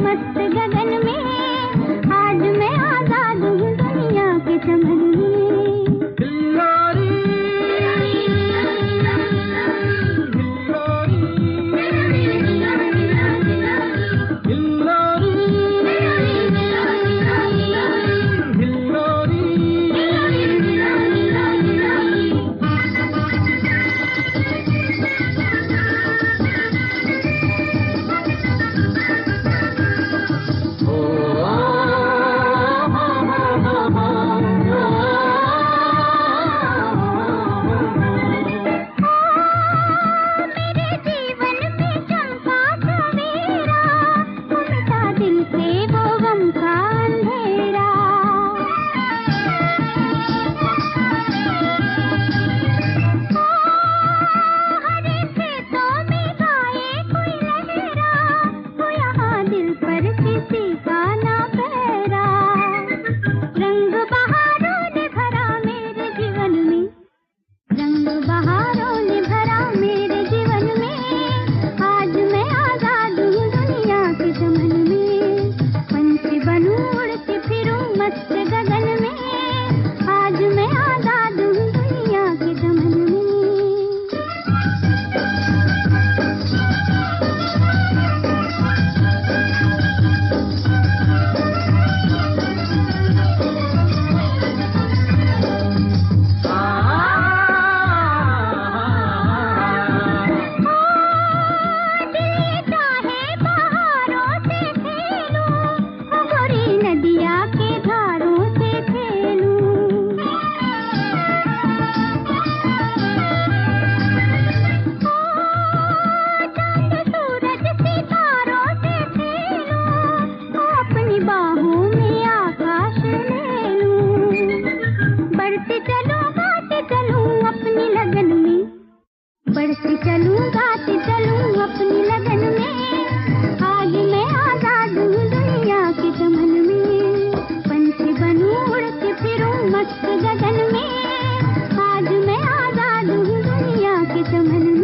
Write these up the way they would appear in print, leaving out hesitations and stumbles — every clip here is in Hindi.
मस्त गगन में, आज मैं आजाद हूँ दुनिया के चमन में। बढ़ती चलूं गाती चलूं अपनी लगन में, आज मैं आजाद हूँ दुनिया के चमन में। पंछी बनूं उड़ती फिरूं मस्त गगन में, आज मैं आजाद हूँ दुनिया के चमन में।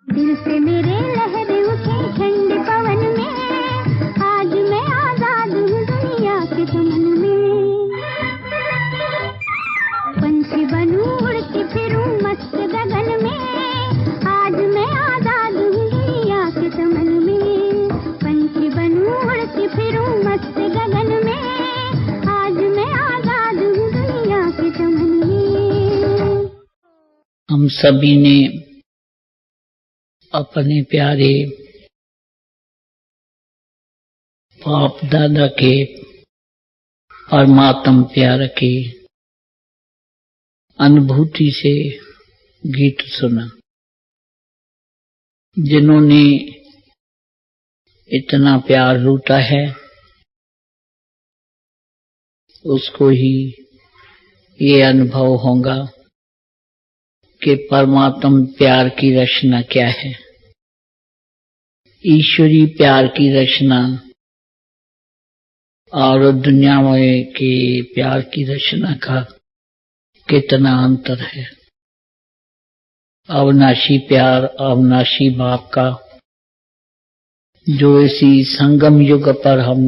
दिल से मेरे लहरें उठे ठंडे पवन में, आज मैं आजाद हूँ दुनिया के चमन में। पंछी बनूं उड़ती फिरूं मस्त गगन में, आज मैं आजाद हूँ दुनिया के चमन में। पंछी बनूं उड़ती फिरूं मस्त गगन में, आज मैं आजाद हूँ दुनिया के चमन में। हम सभी ने अपने प्यारे बाप दादा के परमात्म प्यार के अनुभूति से गीत सुना, जिन्होंने इतना प्यार लूटा है उसको ही ये अनुभव होगा कि परमात्म प्यार की रचना क्या है। ईश्वरी प्यार की रचना और दुनिया में के प्यार की रचना का कितना अंतर है। अविनाशी प्यार अविनाशी बाप का जो इसी संगम युग पर हम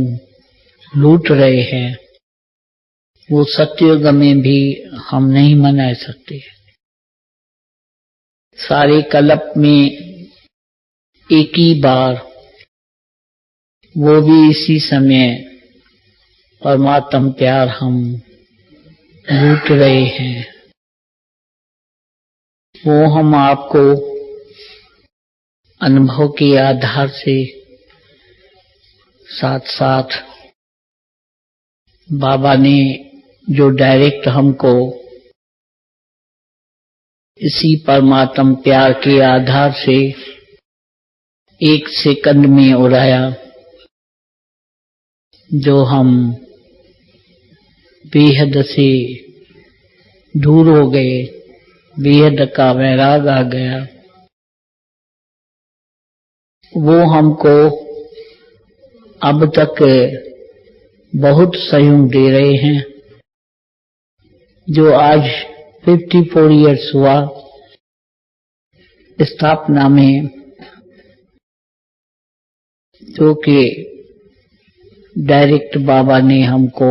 लूट रहे हैं, वो सतयुग में भी हम नहीं मना सकते। सारे कल्प में एक ही बार वो भी इसी समय परमात्म प्यार हम लूट रहे हैं। वो हम आपको अनुभव के आधार से साथ साथ बाबा ने जो डायरेक्ट हमको इसी परमात्म प्यार के आधार से 1 सेकंड में उड़ाया, जो हम बेहद से दूर हो गए, बेहद का वैराग आ गया। वो हमको अब तक बहुत सहयोग दे रहे हैं। जो आज 54 इयर्स हुआ स्थापना में, जो कि डायरेक्ट बाबा ने हमको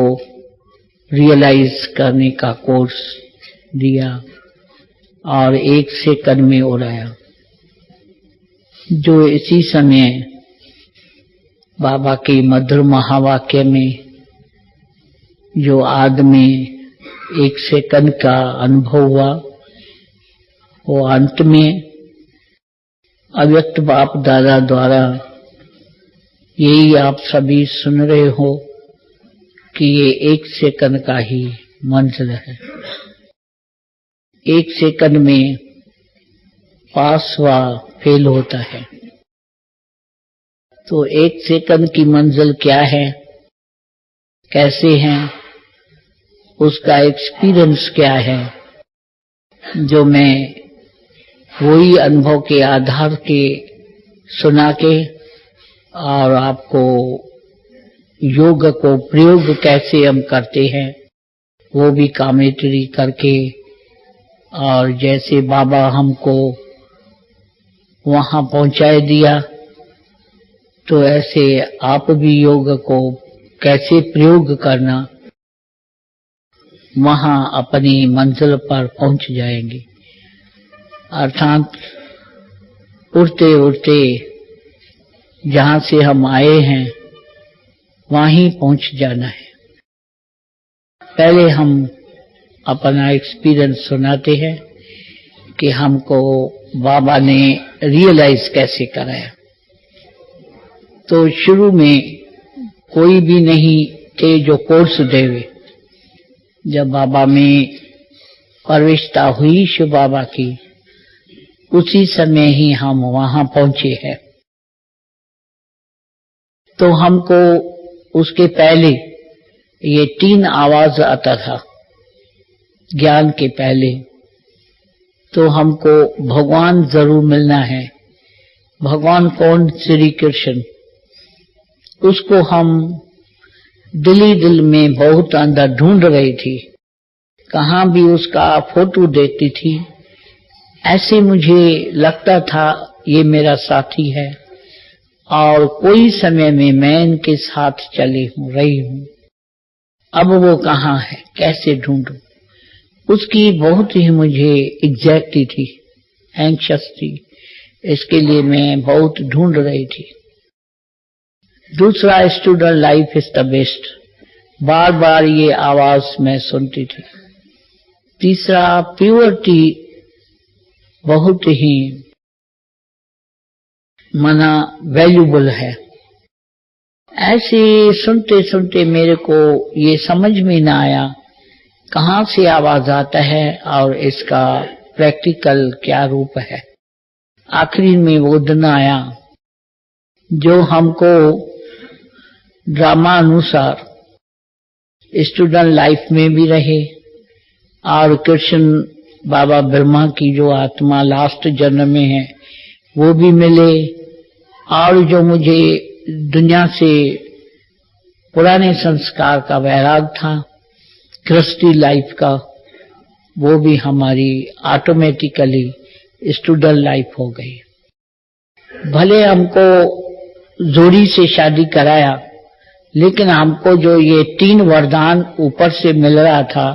रियलाइज करने का कोर्स दिया और 1 सेकंड में उड़ाया। जो इसी समय बाबा के मधुर महावाक्य में जो आदमी 1 सेकंड का अनुभव हुआ, वो अंत में अव्यक्त बाप दादा द्वारा यही आप सभी सुन रहे हो कि ये 1 सेकंड का ही मंजिल है। 1 सेकंड में पास व फेल होता है। तो 1 सेकंड की मंजिल क्या है, कैसे है, उसका एक्सपीरियंस क्या है, जो मैं वही अनुभव के आधार के सुना के और आपको योग को प्रयोग कैसे हम करते हैं वो भी कमेंटरी करके, और जैसे बाबा हमको वहां पहुंचाए दिया, तो ऐसे आप भी योग को कैसे प्रयोग करना, वहां अपनी मंजिल पर पहुंच जाएंगे। अर्थात उड़ते उड़ते जहां से हम आए हैं वहीं पहुंच जाना है। पहले हम अपना एक्सपीरियंस सुनाते हैं कि हमको बाबा ने रियलाइज कैसे कराया। तो शुरू में कोई भी नहीं थे जो कोर्स देवे। जब बाबा में प्रविष्टता हुई शिव बाबा की, उसी समय ही हम वहां पहुंचे हैं। तो हमको उसके पहले ये 3 आवाज आता था ज्ञान के पहले। तो हमको भगवान जरूर मिलना है। भगवान कौन? श्री कृष्ण। उसको हम दिली दिल में बहुत अंदर ढूंढ रही थी। कहाँ भी उसका फोटो देखती थी, ऐसे मुझे लगता था ये मेरा साथी है और कोई समय में मैं इनके साथ रही हूँ। अब वो कहाँ है, कैसे ढूंढूं? उसकी बहुत ही मुझे एग्जैक्टी थी, एंक्शस थी। इसके लिए मैं बहुत ढूंढ रही थी। दूसरा, student life is the best. बार बार ये आवाज मैं सुनती थी। तीसरा, प्योरिटी बहुत ही मना वैल्यूबल है। ऐसे सुनते सुनते मेरे को ये समझ में ना आया कहाँ से आवाज आता है और इसका प्रैक्टिकल क्या रूप है। आखिरी में वो दिन आया जो हमको ड्रामा अनुसार स्टूडेंट लाइफ में भी रहे और कृष्ण बाबा ब्रह्मा की जो आत्मा लास्ट जन्म में है वो भी मिले, और जो मुझे दुनिया से पुराने संस्कार का वैराग था, गृहस्थी लाइफ का, वो भी हमारी ऑटोमेटिकली स्टूडेंट लाइफ हो गई। भले हमको जोड़ी से शादी कराया, लेकिन हमको जो ये 3 वरदान ऊपर से मिल रहा था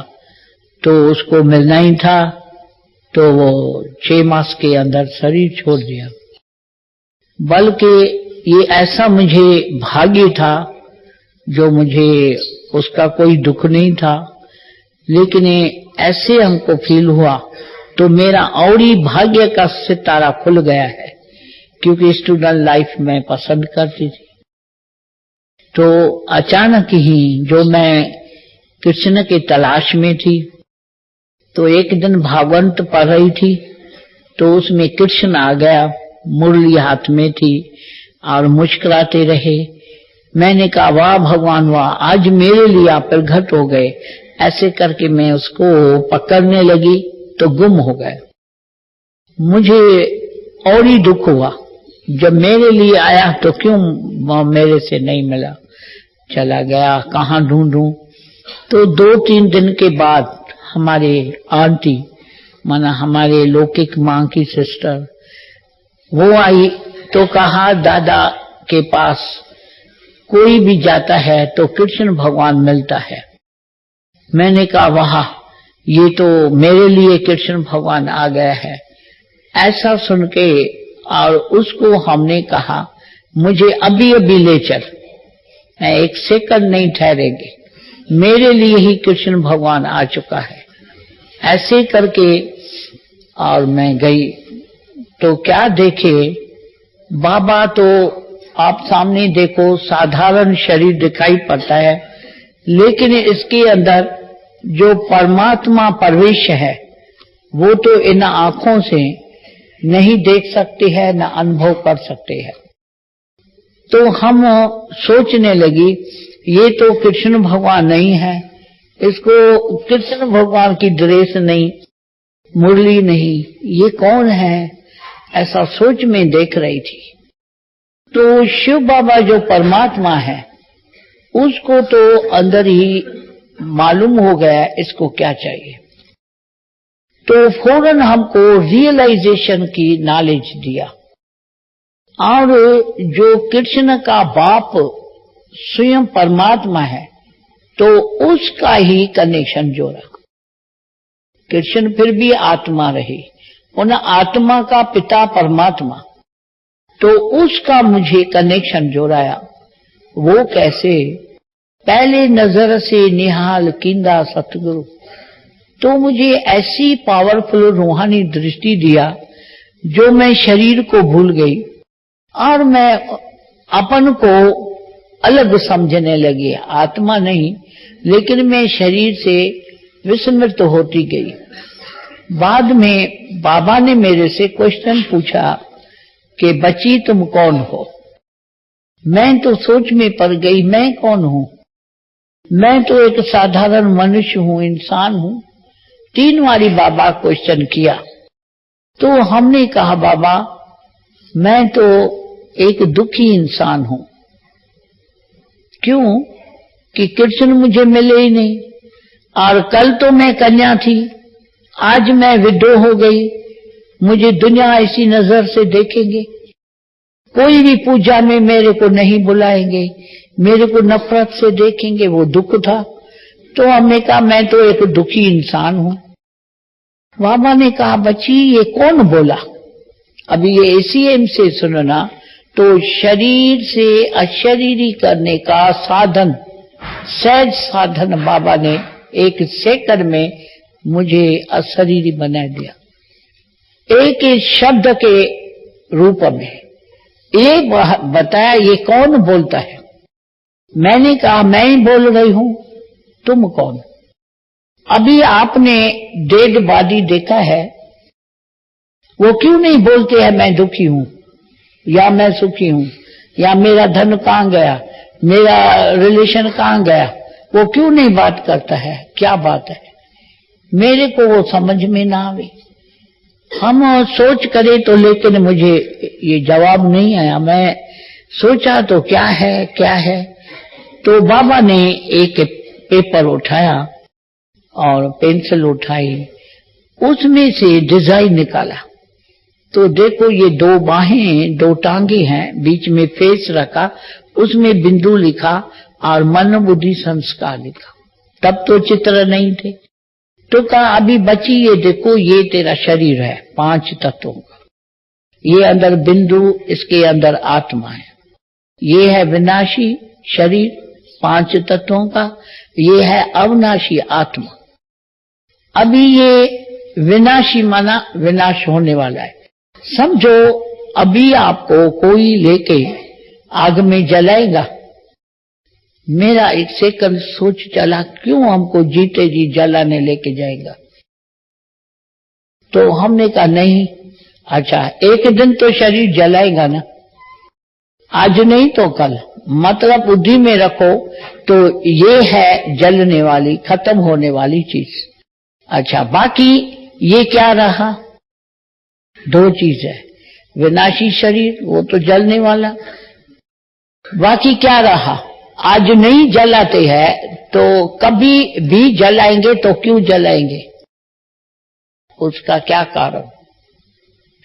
तो उसको मिलना ही था। तो वो 6 मास के अंदर शरीर छोड़ दिया। बल्कि ये ऐसा मुझे भाग्य था जो मुझे उसका कोई दुख नहीं था, लेकिन ऐसे हमको फील हुआ तो मेरा और ही भाग्य का सितारा खुल गया है, क्योंकि स्टूडेंट लाइफ में पसंद करती थी। तो अचानक ही जो मैं कृष्ण की तलाश में थी, तो एक दिन भागवत पढ़ रही थी तो उसमें कृष्ण आ गया, मुरली हाथ में थी और मुस्कुराते रहे। मैंने कहा वाह भगवान वाह, आज मेरे लिए आप प्रकट हो गए। ऐसे करके मैं उसको पकड़ने लगी तो गुम हो गया। मुझे और ही दुख हुआ, जब मेरे लिए आया तो क्यों मेरे से नहीं मिला, चला गया, कहाँ ढूंढूं। तो 2-3 दिन के बाद हमारे आंटी माना हमारे लौकिक माँ की सिस्टर वो आई तो कहा दादा के पास कोई भी जाता है तो कृष्ण भगवान मिलता है। मैंने कहा वाह, ये तो मेरे लिए कृष्ण भगवान आ गया है। ऐसा सुन के और उसको हमने कहा मुझे अभी अभी ले चल, मैं 1 सेकंड नहीं ठहरेंगे, मेरे लिए ही कृष्ण भगवान आ चुका है। ऐसे करके और मैं गई तो क्या देखे, बाबा तो आप सामने देखो साधारण शरीर दिखाई पड़ता है, लेकिन इसके अंदर जो परमात्मा प्रवेश है वो तो इन आंखों से नहीं देख सकते हैं, न अनुभव कर सकते हैं। तो हम सोचने लगी ये तो कृष्ण भगवान नहीं है, इसको कृष्ण भगवान की ड्रेस नहीं, मुरली नहीं, ये कौन है, ऐसा सोच में देख रही थी। तो शिव बाबा जो परमात्मा है उसको तो अंदर ही मालूम हो गया इसको क्या चाहिए। तो फौरन हमको रियलाइजेशन की नॉलेज दिया, और जो कृष्ण का बाप स्वयं परमात्मा है तो उसका ही कनेक्शन जोड़ा। कृष्ण फिर भी आत्मा रही, उन आत्मा का पिता परमात्मा, तो उसका मुझे कनेक्शन जोड़ाया। वो कैसे, पहले नजर से निहाल कींदा सतगुरु, तो मुझे ऐसी पावरफुल रूहानी दृष्टि दिया जो मैं शरीर को भूल गई और मैं अपन को अलग समझने लगी, आत्मा नहीं, लेकिन मैं शरीर से विस्मृत होती गई। बाद में बाबा ने मेरे से क्वेश्चन पूछा कि बच्ची तुम कौन हो। मैं तो सोच में पड़ गई, मैं कौन हूं, मैं तो एक साधारण मनुष्य हूं, इंसान हूं। 3 बारी बाबा क्वेश्चन किया तो हमने कहा बाबा मैं तो एक दुखी इंसान हूं। क्यों कि कृष्ण मुझे मिले ही नहीं, और कल तो मैं कन्या थी, आज मैं विधवा हो गई, मुझे दुनिया ऐसी नजर से देखेंगे, कोई भी पूजा में मेरे को नहीं बुलाएंगे, मेरे को नफरत से देखेंगे, वो दुख था। तो हमने कहा मैं तो एक दुखी इंसान हूं। बाबा ने कहा बच्ची ये कौन बोला, अभी ये ACM से सुनना, तो शरीर से अशरीरी करने का साधन, सहज साधन बाबा ने 1 सेकंड में मुझे अशरीरी बना दिया, एक शब्द के रूप में। ये बताया ये कौन बोलता है। मैंने कहा मैं ही बोल रही हूं, तुम कौन। अभी आपने डेड बॉडी देखा है, वो क्यों नहीं बोलते हैं मैं दुखी हूं या मैं सुखी हूं या मेरा धन कहां गया, मेरा रिलेशन कहां गया, वो क्यों नहीं बात करता है, क्या बात है। मेरे को वो समझ में ना आवे, हम सोच करें तो, लेकिन मुझे ये जवाब नहीं आया। मैं सोचा तो क्या है क्या है। तो बाबा ने एक पेपर उठाया और पेंसिल उठाई, उसमें से डिजाइन निकाला। तो देखो ये 2 बाहें 2 टांगे हैं, बीच में फेस रखा, उसमें बिंदु लिखा और मन बुद्धि संस्कार लिखा। तब तो चित्र नहीं थे। तो कहा अभी बची ये देखो, ये तेरा शरीर है 5 तत्वों का, ये अंदर बिंदु, इसके अंदर आत्मा है। ये है विनाशी शरीर 5 तत्वों का, ये है अविनाशी आत्मा। अभी ये विनाशी माना विनाश होने वाला है। समझो अभी आपको कोई लेके आग में जलाएगा, मेरा एक सेकंड सोच चला क्यों हमको जीते जी जलाने लेके जाएगा। तो हमने कहा नहीं, अच्छा एक दिन तो शरीर जलाएगा ना, आज नहीं तो कल, मतलब बुद्धि में रखो। तो ये है जलने वाली खत्म होने वाली चीज। अच्छा बाकी ये क्या रहा, 2 चीज है, विनाशी शरीर वो तो जलने वाला, बाकी क्या रहा, आज नहीं जलाते हैं तो कभी भी जलाएंगे, तो क्यों जलाएंगे, उसका क्या कारण,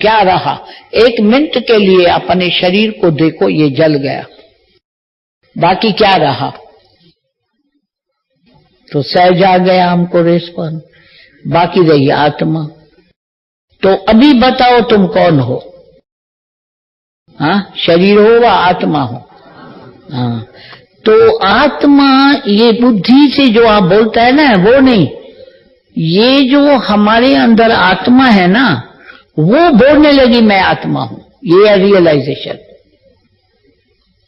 क्या रहा। 1 मिनट के लिए अपने शरीर को देखो, ये जल गया, बाकी क्या रहा, तो सहज आ गया हमको रेस्पॉन्स, बाकी रही आत्मा। तो अभी बताओ तुम कौन हो, हाँ शरीर हो व आत्मा हो। हाँ तो आत्मा ये बुद्धि से जो आप बोलता है ना वो नहीं, ये जो हमारे अंदर आत्मा है ना वो बोलने लगी मैं आत्मा हूं, ये है रियलाइजेशन।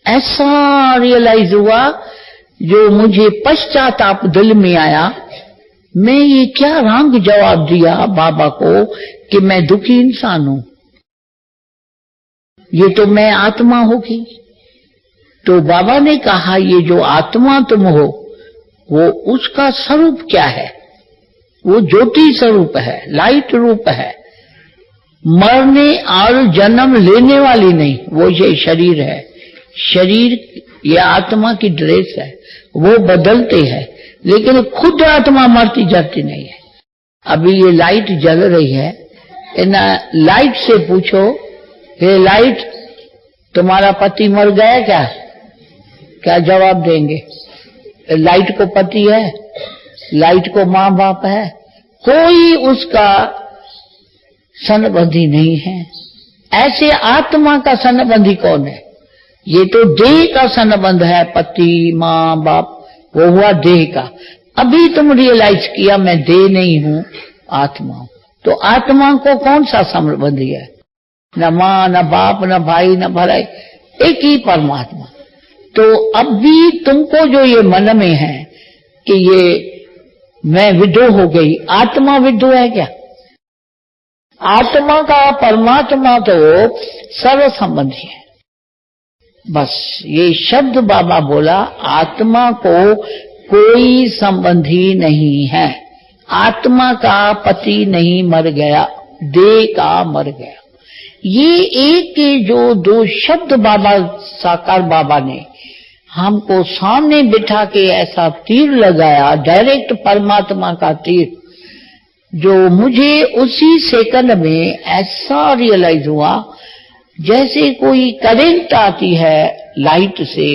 ऐसा रियलाइज हुआ जो मुझे पश्चाताप दिल में आया, मैं ये क्या रंग जवाब दिया बाबा को कि मैं दुखी इंसान हूं, ये तो मैं आत्मा होगी। तो बाबा ने कहा ये जो आत्मा तुम हो वो उसका स्वरूप क्या है, वो ज्योति स्वरूप है, लाइट रूप है, मरने और जन्म लेने वाली नहीं, वो ये शरीर है। शरीर ये आत्मा की ड्रेस है, वो बदलते हैं, लेकिन खुद आत्मा मरती जाती नहीं है। अभी ये लाइट जल रही है, इन लाइट से पूछो ये लाइट तुम्हारा पति मर गया क्या, क्या जवाब देंगे। लाइट को पति है, लाइट को माँ बाप है, कोई उसका सनबंधी नहीं है। ऐसे आत्मा का सनबंधी कौन है, ये तो देह का सनबंध है, पति माँ बाप वो हुआ देह का। अभी तुम रियलाइज किया मैं देह नहीं हूं, आत्मा हूं। तो आत्मा को कौन सा संबंधी है, न माँ न बाप न भाई न भराई, एक ही परमात्मा। तो अब भी तुमको जो ये मन में है कि ये मैं विदो हो गई, आत्मा विदो है क्या, आत्मा का परमात्मा तो सर्व संबंधी है। बस ये शब्द बाबा बोला, आत्मा को कोई संबंधी नहीं है, आत्मा का पति नहीं मर गया, देह का मर गया। ये एक जो 2 शब्द बाबा साकार बाबा ने हमको सामने बिठा के ऐसा तीर लगाया, डायरेक्ट परमात्मा का तीर, जो मुझे उसी सेकंड में ऐसा रियलाइज हुआ जैसे कोई करंट आती है लाइट से,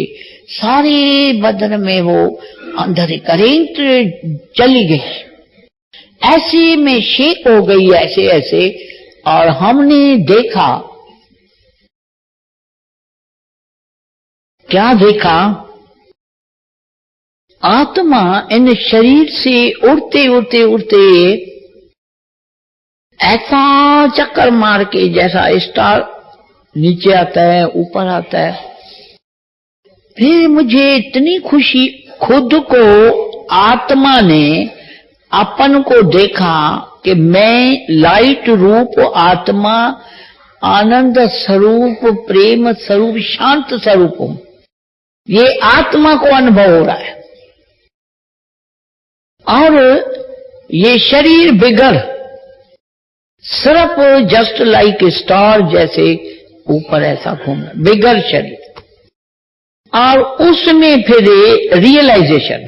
सारे बदन में वो अंदर करंट चली गई, ऐसे में शेक हो गई ऐसे ऐसे। और हमने देखा, क्या देखा, आत्मा इन शरीर से उड़ते उड़ते उड़ते ऐसा चक्कर मार के, जैसा स्टार नीचे आता है ऊपर आता है। फिर मुझे इतनी खुशी, खुद को आत्मा ने अपन को देखा कि मैं लाइट रूप आत्मा, आनंद स्वरूप, प्रेम स्वरूप, शांत स्वरूप हूं। ये आत्मा को अनुभव हो रहा है। और ये शरीर बिगड़ सिर्फ जस्ट लाइक स्टार जैसे ऊपर ऐसा घूम रहा, बिगड़ शरीर। और उसमें फिर रियलाइजेशन,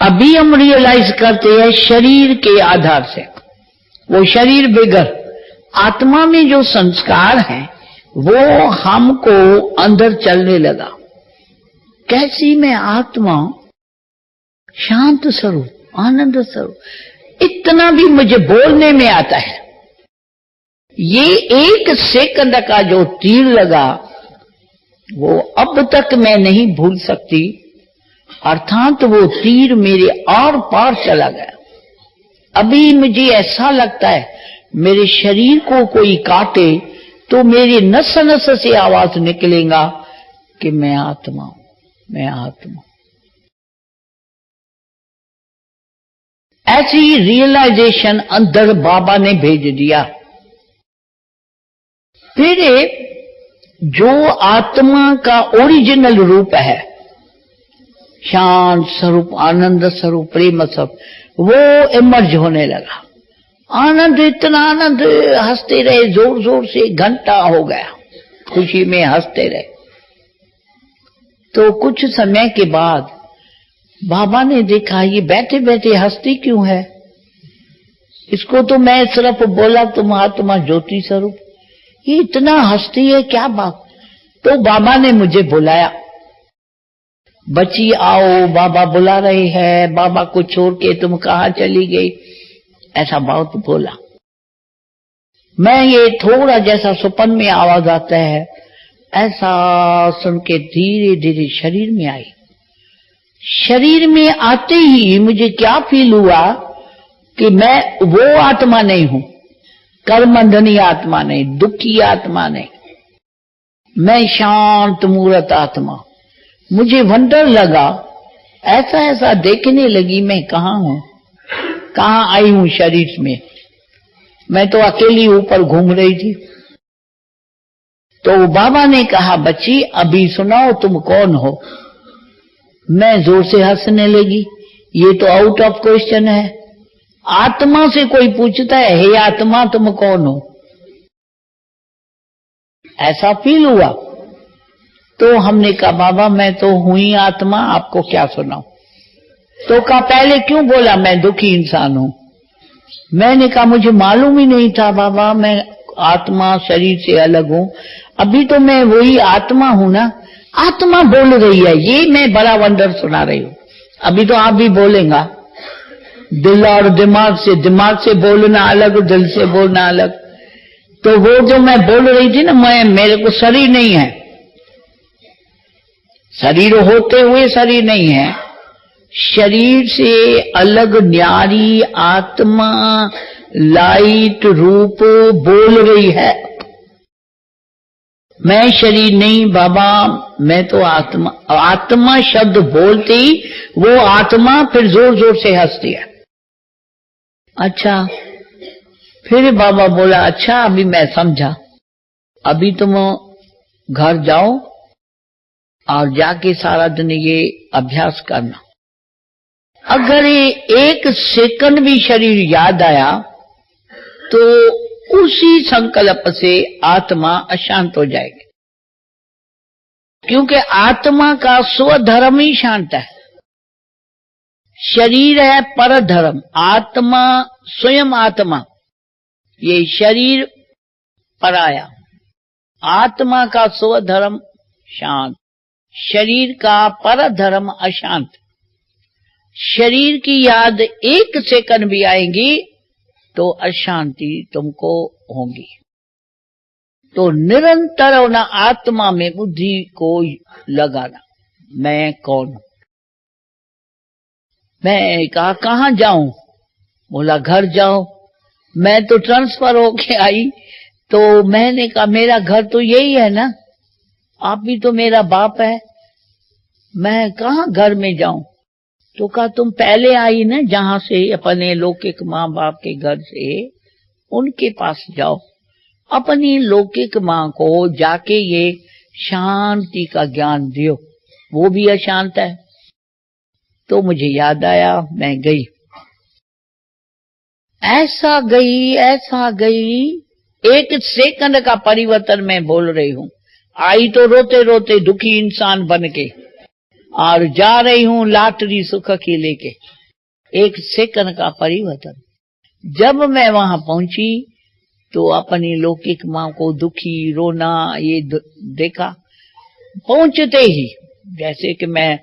अभी हम रियलाइज करते हैं शरीर के आधार से, वो शरीर बिगड़, आत्मा में जो संस्कार है वो हमको अंदर चलने लगा। कैसी मैं आत्मा, शांत स्वरूप, आनंद स्वरूप, इतना भी मुझे बोलने में आता है। ये 1 सेकंड का जो तीर लगा वो अब तक मैं नहीं भूल सकती, अर्थात वो तीर मेरे आर पार चला गया। अभी मुझे ऐसा लगता है मेरे शरीर को कोई काटे तो मेरी नस नस से आवाज निकलेगा कि मैं आत्मा हूं, मैं आत्मा। ऐसी रियलाइजेशन अंदर बाबा ने भेज दिया। फिर जो आत्मा का ओरिजिनल रूप है, शांत स्वरूप, आनंद स्वरूप, प्रेम स्वरूप, वो इमर्ज होने लगा। आनंद, इतना आनंद, हंसते रहे जोर जोर से, घंटा हो गया खुशी में हंसते रहे। तो कुछ समय के बाद बाबा ने देखा ये बैठे बैठे हंसती क्यों है, इसको तो मैं सिर्फ बोला तुम आत्मा ज्योति स्वरूप, ये इतना हंसती है, क्या बात। तो बाबा ने मुझे बुलाया, बच्ची आओ, बाबा बुला रहे हैं, बाबा को छोड़ के तुम कहां चली गई, ऐसा बहुत बोला। मैं ये थोड़ा जैसा सुपन में आवाज आता है ऐसा सुन के धीरे धीरे शरीर में आई। शरीर में आते ही मुझे क्या फील हुआ कि मैं वो आत्मा नहीं हूं, कर्मबंधनी आत्मा नहीं, दुखी आत्मा नहीं, मैं शांत मूर्त आत्मा। मुझे वंडर लगा, ऐसा ऐसा देखने लगी मैं कहां हूं, कहां आई हूं शरीर में। मैं तो अकेली ऊपर घूम रही थी। तो बाबा ने कहा बच्ची अभी सुनाओ तुम कौन हो। मैं जोर से हंसने लगी, ये तो आउट ऑफ क्वेश्चन है। आत्मा से कोई पूछता है हे आत्मा तुम कौन हो, ऐसा फील हुआ। तो हमने कहा बाबा मैं तो हूं ही आत्मा, आपको क्या सुनाऊं। तो कहा पहले क्यों बोला मैं दुखी इंसान हूं। मैंने कहा मुझे मालूम ही नहीं था बाबा, मैं आत्मा शरीर से अलग हूं। अभी तो मैं वही आत्मा हूं ना, आत्मा बोल रही है, ये मैं बड़ा वंडर सुना रही हूं। अभी तो आप भी बोलेगा, दिल और दिमाग से बोलना अलग, दिल से बोलना अलग। तो वो जो मैं बोल रही थी ना, मैं, मेरे को शरीर नहीं है, शरीर होते हुए शरीर नहीं है, शरीर से अलग न्यारी आत्मा लाइट रूप बोल रही है। मैं शरीर नहीं बाबा, मैं तो आत्मा। आत्मा शब्द बोलते ही वो आत्मा फिर जोर जोर से हंसती है। अच्छा, फिर बाबा बोला अच्छा अभी मैं समझा, अभी तुम घर जाओ और जाके सारा दिन ये अभ्यास करना। अगर ये 1 सेकंड भी शरीर याद आया तो उसी संकल्प से आत्मा अशांत हो जाएगी, क्योंकि आत्मा का स्वधर्म ही शांत है। शरीर है परधर्म, आत्मा स्वयं आत्मा, ये शरीर पराया। आत्मा का स्वधर्म शांत, शरीर का परधर्म अशांत। शरीर की याद 1 सेकंड भी आएगी तो अशांति तुमको होगी। तो निरंतर होना, आत्मा में बुद्धि को लगाना, मैं कौन हूं। मैं कहा कहां जाऊं, बोला घर जाओ। मैं तो ट्रांसफर होके आई, तो मैंने कहा मेरा घर तो यही है ना, आप भी तो मेरा बाप है, मैं कहां घर में जाऊं। तो कहा तुम पहले आई ना जहां से अपने लौकिक माँ बाप के घर से, उनके पास जाओ, अपनी लौकिक माँ को जाके ये शांति का ज्ञान दियो, वो भी अशांत है। तो मुझे याद आया, मैं गई, ऐसा गई 1 सेकंड का परिवर्तन मैं बोल रही हूं। आई तो रोते रोते दुखी इंसान बन के, और जा रही हूं लाटरी सुख की लेके। 1 सेकंड का परिवर्तन। जब मैं वहां पहुंची तो अपनी लौकिक मां को दुखी रोना ये देखा। पहुंचते ही जैसे कि मैं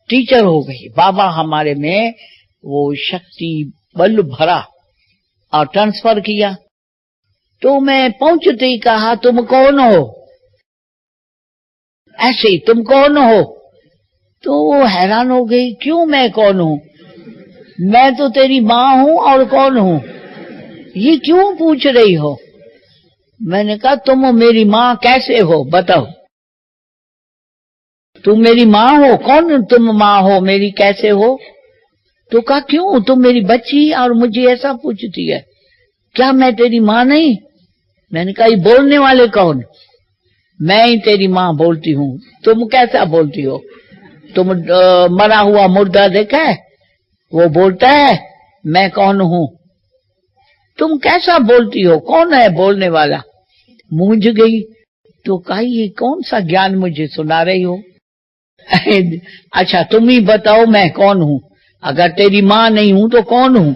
टीचर हो गई, बाबा हमारे में वो शक्ति बल भरा और ट्रांसफर किया। तो मैं पहुंचते ही कहा तुम कौन हो, ऐसे ही तुम कौन हो। तो वो हैरान हो गई, क्यों मैं कौन हूं, मैं तो तेरी माँ हूं और कौन हूं, ये क्यों पूछ रही हो। मैंने कहा तुम मेरी माँ कैसे हो बताओ, तुम मेरी माँ हो, कौन तुम माँ हो मेरी कैसे हो। तो कहा क्यों, तुम मेरी बच्ची और मुझे ऐसा पूछती है, क्या मैं तेरी माँ नहीं। मैंने कहा ये बोलने वाले कौन, मैं ही तेरी माँ बोलती हूँ, तुम कैसा बोलती हो, तुम मरा हुआ मुर्दा देखा है, वो बोलता है मैं कौन हूं, तुम कैसा बोलती हो, कौन है बोलने वाला। मूंझ गई। तो कहा ये कौन सा ज्ञान मुझे सुना रही हो। अच्छा तुम ही बताओ मैं कौन हूं, अगर तेरी माँ नहीं हूं तो कौन हूं।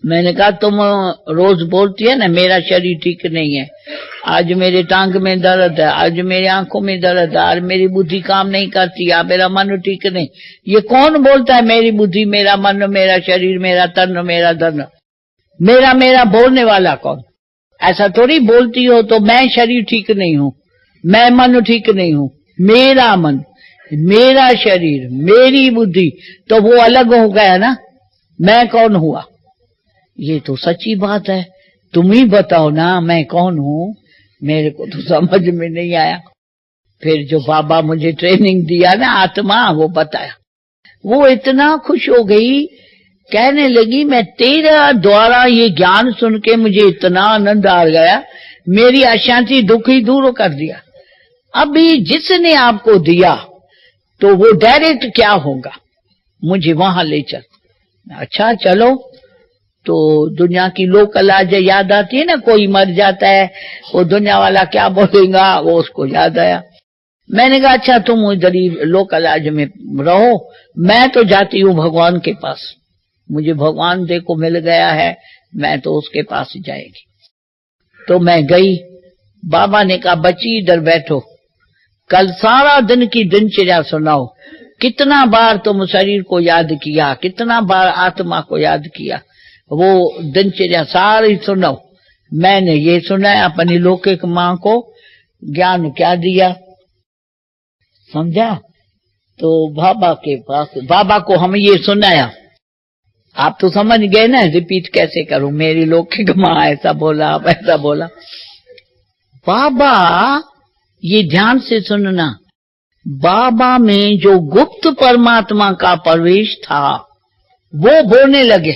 मैंने कहा तुम रोज बोलती है ना मेरा शरीर ठीक नहीं है, आज मेरे टांग में दर्द है, आज मेरी आंखों में दर्द है, आज मेरी बुद्धि काम नहीं करती, आज मेरा मन ठीक नहीं। ये कौन बोलता है मेरी बुद्धि, मेरा मन, मेरा शरीर, मेरा तन, मेरा धन, मेरा मेरा बोलने वाला कौन। ऐसा थोड़ी बोलती हो तो मैं शरीर ठीक नहीं हूं, मैं मन ठीक नहीं हूं, मेरा मन, मेरा शरीर, मेरी बुद्धि, तो वो अलग हो गया ना, मैं कौन हुआ। ये तो सच्ची बात है, तुम ही बताओ ना मैं कौन हूं, मेरे को तो समझ में नहीं आया। फिर जो बाबा मुझे ट्रेनिंग दिया ना आत्मा, वो बताया, वो इतना खुश हो गई, कहने लगी मैं तेरा द्वारा ये ज्ञान सुन के मुझे इतना आनंद आ गया, मेरी अशांति दुख ही दूर कर दिया। अभी जिसने आपको दिया तो वो डायरेक्ट क्या होगा, मुझे वहां ले चल। अच्छा चलो। तो दुनिया की लोक लाज याद आती है ना, कोई मर जाता है वो दुनिया वाला क्या बोलेगा, वो उसको याद आया। मैंने कहा अच्छा तुम इधर ही लोक लाज में रहो, मैं तो जाती हूँ भगवान के पास, मुझे भगवान देखो मिल गया है, मैं तो उसके पास जाएगी। तो मैं गई। बाबा ने कहा बच्ची इधर बैठो, कल सारा दिन की दिनचर्या सुनाओ, कितना बार तुम शरीर को याद किया, कितना बार आत्मा को याद किया, वो दिनचर्या सारी सुनाओ। मैंने ये सुनाया, अपनी लौकिक माँ को ज्ञान क्या दिया, समझा। तो बाबा के पास, बाबा को हम ये सुनाया, आप तो समझ गए ना, रिपीट कैसे करूं, मेरी लौकिक माँ ऐसा बोला, आप ऐसा बोला। बाबा, ये ध्यान से सुनना, बाबा में जो गुप्त परमात्मा का प्रवेश था वो बोलने लगे,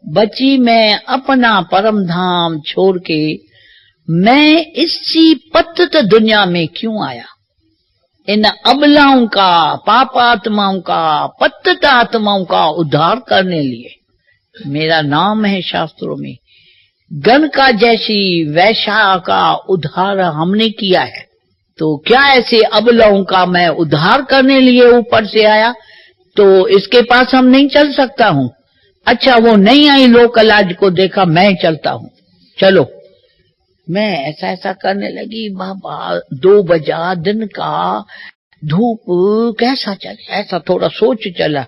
बच्ची मैं अपना परम धाम छोड़ के मैं इसी पतित दुनिया में क्यों आया, इन अबलाओं का, पापात्माओं का, पतित आत्माओं का उद्धार करने लिए। मेरा नाम है शास्त्रों में, गण का जैसी वैशा का उद्धार हमने किया है, तो क्या ऐसे अबलाओं का मैं उद्धार करने लिए ऊपर से आया, तो इसके पास हम नहीं चल सकता हूं। अच्छा वो नहीं आई, लोक लाज को देखा, मैं चलता हूं, चलो। मैं ऐसा ऐसा करने लगी। बाबा 2 बजा दिन का, धूप कैसा चले, ऐसा थोड़ा सोच चला,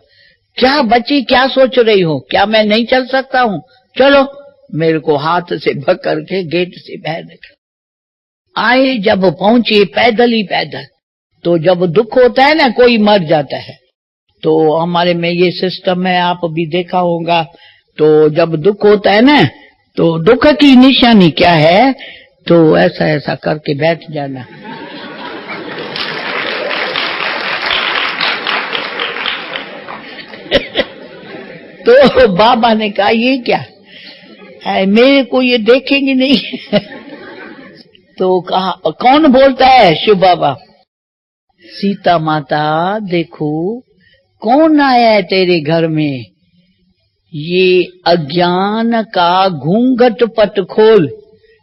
क्या बच्ची क्या सोच रही हो, क्या मैं नहीं चल सकता हूँ, चलो। मेरे को हाथ से पकड़ के गेट से बाहर निकल आए। जब पहुंचे पैदल ही पैदल, तो जब दुख होता है ना, कोई मर जाता है, तो हमारे में ये सिस्टम है, आप भी देखा होगा, तो जब दुख होता है ना, तो दुख की निशानी क्या है, तो ऐसा ऐसा करके बैठ जाना। तो बाबा ने कहा ये क्या है, मेरे को ये देखेंगे नहीं। तो कहा कौन बोलता है, शिव बाबा। सीता माता देखो कौन आया है तेरे घर में, ये अज्ञान का घूंघट पट खोल,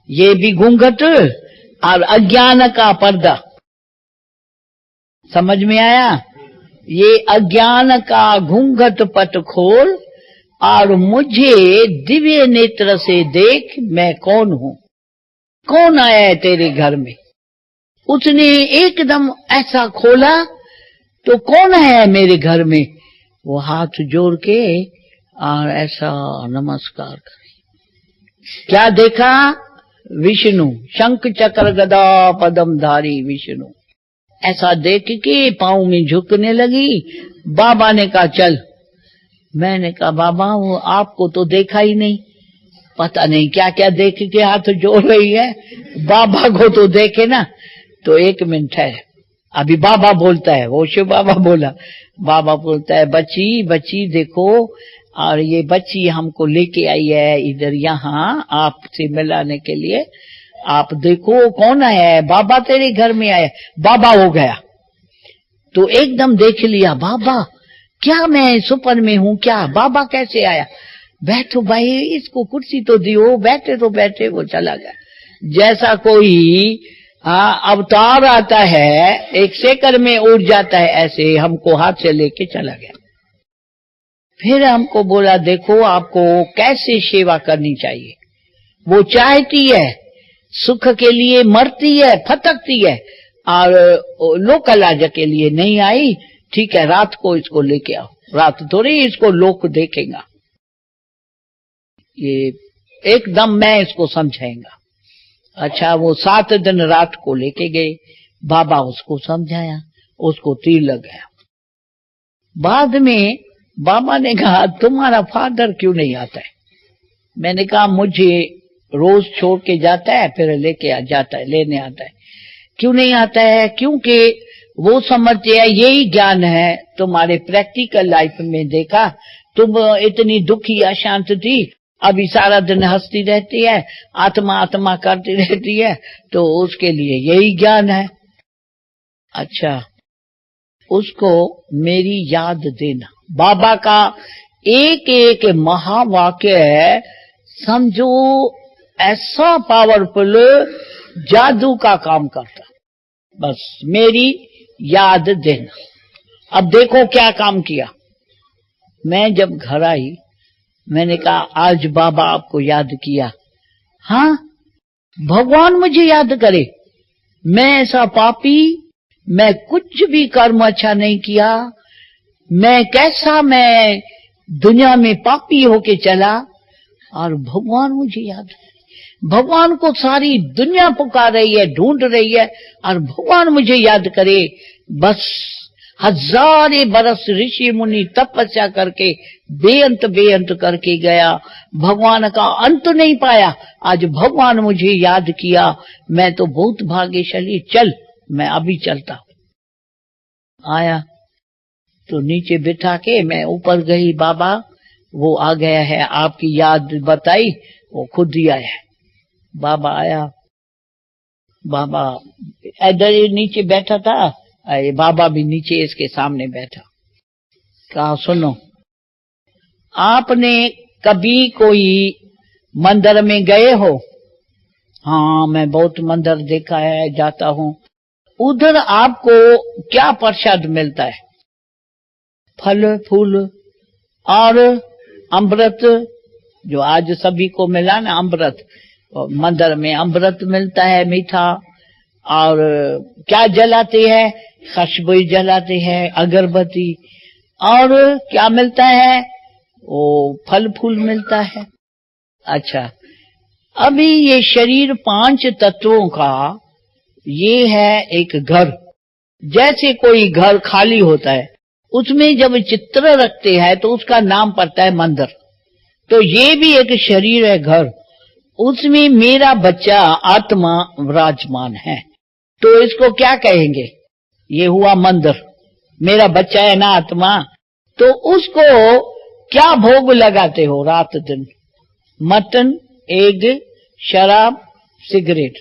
ये भी घूंघट और अज्ञान का पर्दा, समझ में आया। ये अज्ञान का घूंघट पट खोल और मुझे दिव्य नेत्र से देख, मैं कौन हूं, कौन आया है तेरे घर में। उसने एकदम ऐसा खोला, तो कौन है मेरे घर में, वो हाथ जोड़ के और ऐसा नमस्कार करे। क्या देखा? विष्णु, शंख चक्र गदा पद्मधारी विष्णु। ऐसा देख के पाँव में झुकने लगी। बाबा ने कहा चल। मैंने कहा बाबा वो आपको तो देखा ही नहीं, पता नहीं क्या क्या देख के हाथ जोड़ रही है, बाबा को तो देखे ना। तो एक मिनट है, अभी बाबा बोलता है, वो शिव बाबा बोला। बाबा बोलता है बच्ची बच्ची देखो, और ये बच्ची हमको लेके आई है इधर यहाँ आपसे मिलाने के लिए। आप देखो कौन आया है, बाबा तेरे घर में आया। बाबा हो गया तो एकदम देख लिया, बाबा क्या मैं सुपन में हूँ क्या? बाबा कैसे आया? बैठो भाई, इसको कुर्सी तो दियो, बैठे तो बैठे। वो चला गया जैसा कोई अवतार आता है, एक सेकंड में उड़ जाता है, ऐसे हमको हाथ से लेके चला गया। फिर हमको बोला देखो आपको कैसे सेवा करनी चाहिए। वो चाहती है सुख के लिए, मरती है फटकती है, और लोक लाज के लिए नहीं आई। ठीक है रात को इसको लेके आओ, रात थोड़ी इसको लोक देखेगा, ये एकदम मैं इसको समझाएगा। अच्छा वो 7 दिन रात को लेके गए, बाबा उसको समझाया, उसको तीर लग गया। बाद में बाबा ने कहा तुम्हारा फादर क्यों नहीं आता है? मैंने कहा मुझे रोज छोड़ के जाता है फिर लेके आ जाता है, लेने आता है। क्यों नहीं आता है? क्योंकि वो समझते हैं यही ज्ञान है। तुम्हारे प्रैक्टिकल लाइफ में देखा, तुम इतनी दुखी अशांत थी, अभी सारा दिन हंसती रहती है, आत्मा आत्मा करती रहती है, तो उसके लिए यही ज्ञान है। अच्छा उसको मेरी याद देना। बाबा का एक एक महावाक्य है, समझो ऐसा पावरफुल जादू का काम करता। बस मेरी याद देना। अब देखो क्या काम किया। मैं जब घर आई मैंने कहा आज बाबा आपको याद किया। हाँ भगवान मुझे याद करे, मैं ऐसा पापी, मैं कुछ भी कर्म अच्छा नहीं किया, मैं कैसा मैं दुनिया में पापी होके चला, और भगवान मुझे याद है। भगवान को सारी दुनिया पुकार रही है, ढूंढ रही है, और भगवान मुझे याद करे। बस हजारे बरस ऋषि मुनि तपस्या करके बेअंत करके गया, भगवान का अंत नहीं पाया। आज भगवान मुझे याद किया, मैं तो बहुत भाग्यशाली। चल मैं अभी चलता हूं। आया तो नीचे बिठा के मैं ऊपर गई, बाबा वो आ गया है, आपकी याद बताई, वो खुद ही आया है। बाबा आया, बाबा इधर नीचे बैठा था, बाबा भी नीचे इसके सामने बैठा। कहा सुनो, आपने कभी कोई मंदिर में गए हो? हाँ मैं बहुत मंदिर देखा है, जाता हूँ। उधर आपको क्या प्रसाद मिलता है? फल फूल और अमृत, जो आज सभी को मिला ना अमृत। मंदिर में अमृत मिलता है मीठा, और क्या जलाते हैं? खुशबू जलाते हैं, अगरबत्ती, और क्या मिलता है? वो फल फूल मिलता है। अच्छा अभी ये शरीर 5 तत्वों का ये है एक घर। जैसे कोई घर खाली होता है, उसमें जब चित्र रखते हैं तो उसका नाम पड़ता है मंदिर। तो ये भी एक शरीर है, घर, उसमें मेरा बच्चा आत्मा विराजमान है। तो इसको क्या कहेंगे? ये हुआ मंदिर, मेरा बच्चा है ना आत्मा। तो उसको क्या भोग लगाते हो रात दिन? मटन, एग, शराब, सिगरेट।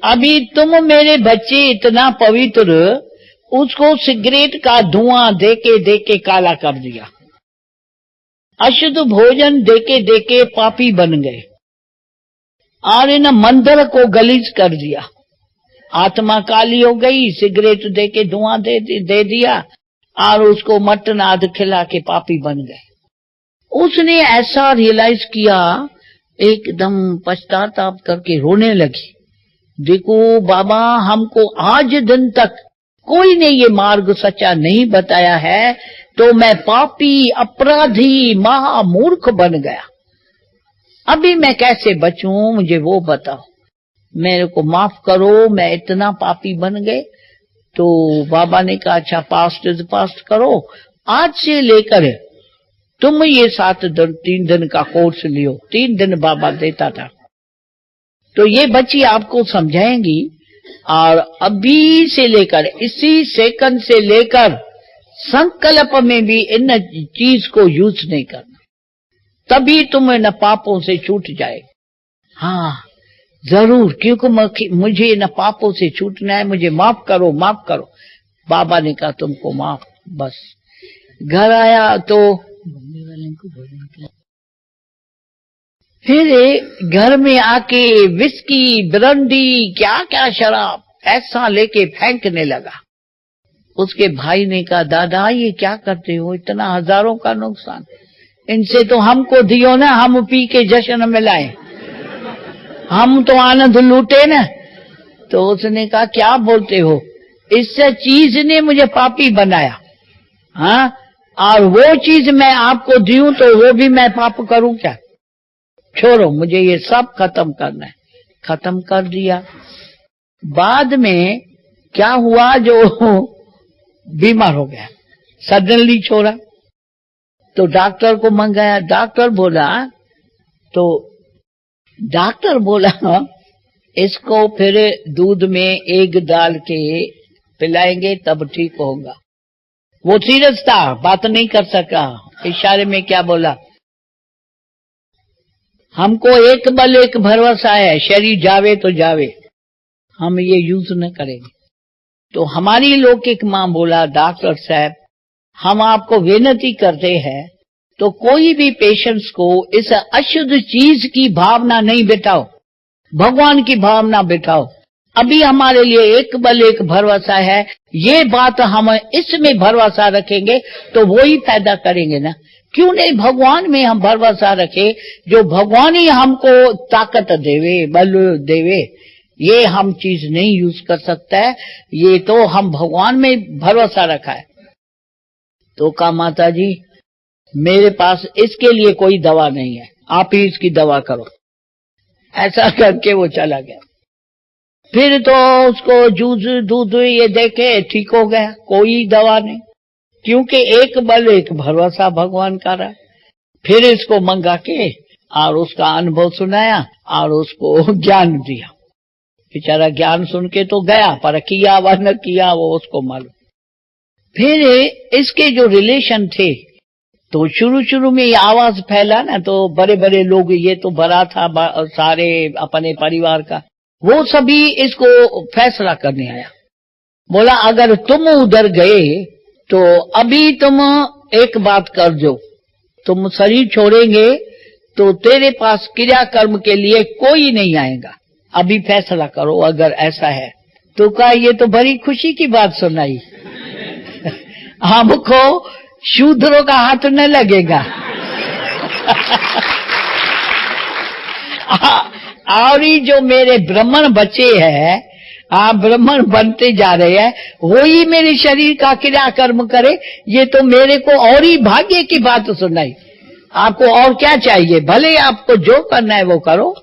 अभी तुम मेरे बच्चे इतना पवित्र, उसको सिगरेट का धुआं देके काला कर दिया, अशुद्ध भोजन देके पापी बन गए, और इन मंदिर को गलीज कर दिया। आत्मा काली हो गई, सिगरेट देके धुआं दे दिया, और उसको मटन आदि खिला के पापी बन गए। उसने ऐसा रियलाइज किया, एकदम पश्चाताप करके रोने लगी। देखो बाबा, हमको आज दिन तक कोई ने ये मार्ग सच्चा नहीं बताया है, तो मैं पापी, अपराधी, महामूर्ख बन गया। अभी मैं कैसे बचूं, मुझे वो बताओ, मेरे को माफ करो, मैं इतना पापी बन गए। तो बाबा ने कहा अच्छा पास्ट इज पास्ट करो, आज से लेकर तुम ये 3 दिन का कोर्स लियो। 3 दिन बाबा देता था। तो ये बच्ची आपको समझाएंगी, और अभी से लेकर इसी सेकंड से लेकर संकल्प में भी इन चीज को यूज नहीं करना, तभी तुम इन पापों से छूट जाए। हाँ जरूर, क्योंकि मुझे इन पापों से छूटना है, मुझे माफ करो माफ करो। बाबा ने कहा तुमको माफ। बस घर आया तो फिर घर में आके विस्की ब्रांडी क्या क्या शराब ऐसा लेके फेंकने लगा। उसके भाई ने कहा दादा ये क्या करते हो, इतना हजारों का नुकसान, इनसे तो हमको दियो ना, हम पी के जश्न मिलाएं, हम तो आनंद लूटे ना। तो उसने कहा क्या बोलते हो, इस चीज ने मुझे पापी बनाया, हाँ, और वो चीज मैं आपको दूं तो वो भी मैं पाप करूं क्या? छोड़ो, मुझे ये सब खत्म करना है। खत्म कर दिया। बाद में क्या हुआ, जो बीमार हो गया, सडनली छोड़ा। तो डॉक्टर को मंगाया, डॉक्टर बोला इसको फिर दूध में एग डाल के पिलाएंगे तब ठीक होगा। वो सीरियस था, बात नहीं कर सका, इशारे में क्या बोला, हमको एक बल एक भरोसा है, शरीर जावे तो जावे, हम ये यूज न करेंगे। तो हमारी लौकिक मां बोला डॉक्टर साहब हम आपको विनती करते हैं, तो कोई भी पेशेंट्स को इस अशुद्ध चीज की भावना नहीं बिठाओ, भगवान की भावना बिठाओ। अभी हमारे लिए एक बल एक भरोसा है, ये बात हम इसमें भरोसा रखेंगे तो वो ही पैदा करेंगे ना। क्यों नहीं भगवान में हम भरोसा रखे, जो भगवान ही हमको ताकत देवे, बल देवे। ये हम चीज नहीं यूज कर सकता है, ये तो हम भगवान में भरोसा रखा है। तो कहा माता जी मेरे पास इसके लिए कोई दवा नहीं है, आप ही इसकी दवा करो। ऐसा करके वो चला गया। फिर तो उसको जूस दूध ये देके ठीक हो गया, कोई दवा नहीं, क्योंकि एक बल एक भरोसा भगवान का रहा। फिर इसको मंगा के और उसका अनुभव सुनाया और उसको ज्ञान दिया। बेचारा ज्ञान सुन के तो गया, पर किया व न किया वो उसको मालूम। फिर इसके जो रिलेशन थे, तो शुरू में ये आवाज फैला ना, तो बड़े बड़े लोग, ये तो बड़ा था सारे अपने परिवार का, वो सभी इसको फैसला करने आया। बोला अगर तुम उधर गए तो अभी तुम एक बात कर दो, तुम शरीर छोड़ेंगे तो तेरे पास क्रियाकर्म के लिए कोई नहीं आएगा, अभी फैसला करो अगर ऐसा है तो। कहा ये तो बड़ी खुशी की बात सुनाई, हमको शूद्रों का हाथ न लगेगा। और ये जो मेरे ब्राह्मण बच्चे हैं, आप ब्राह्मण बनते जा रहे हैं, वही मेरे शरीर का क्रियाकर्म करे, ये तो मेरे को और ही भाग्य की बात सुनाई। आपको और क्या चाहिए, भले आपको जो करना है वो करो,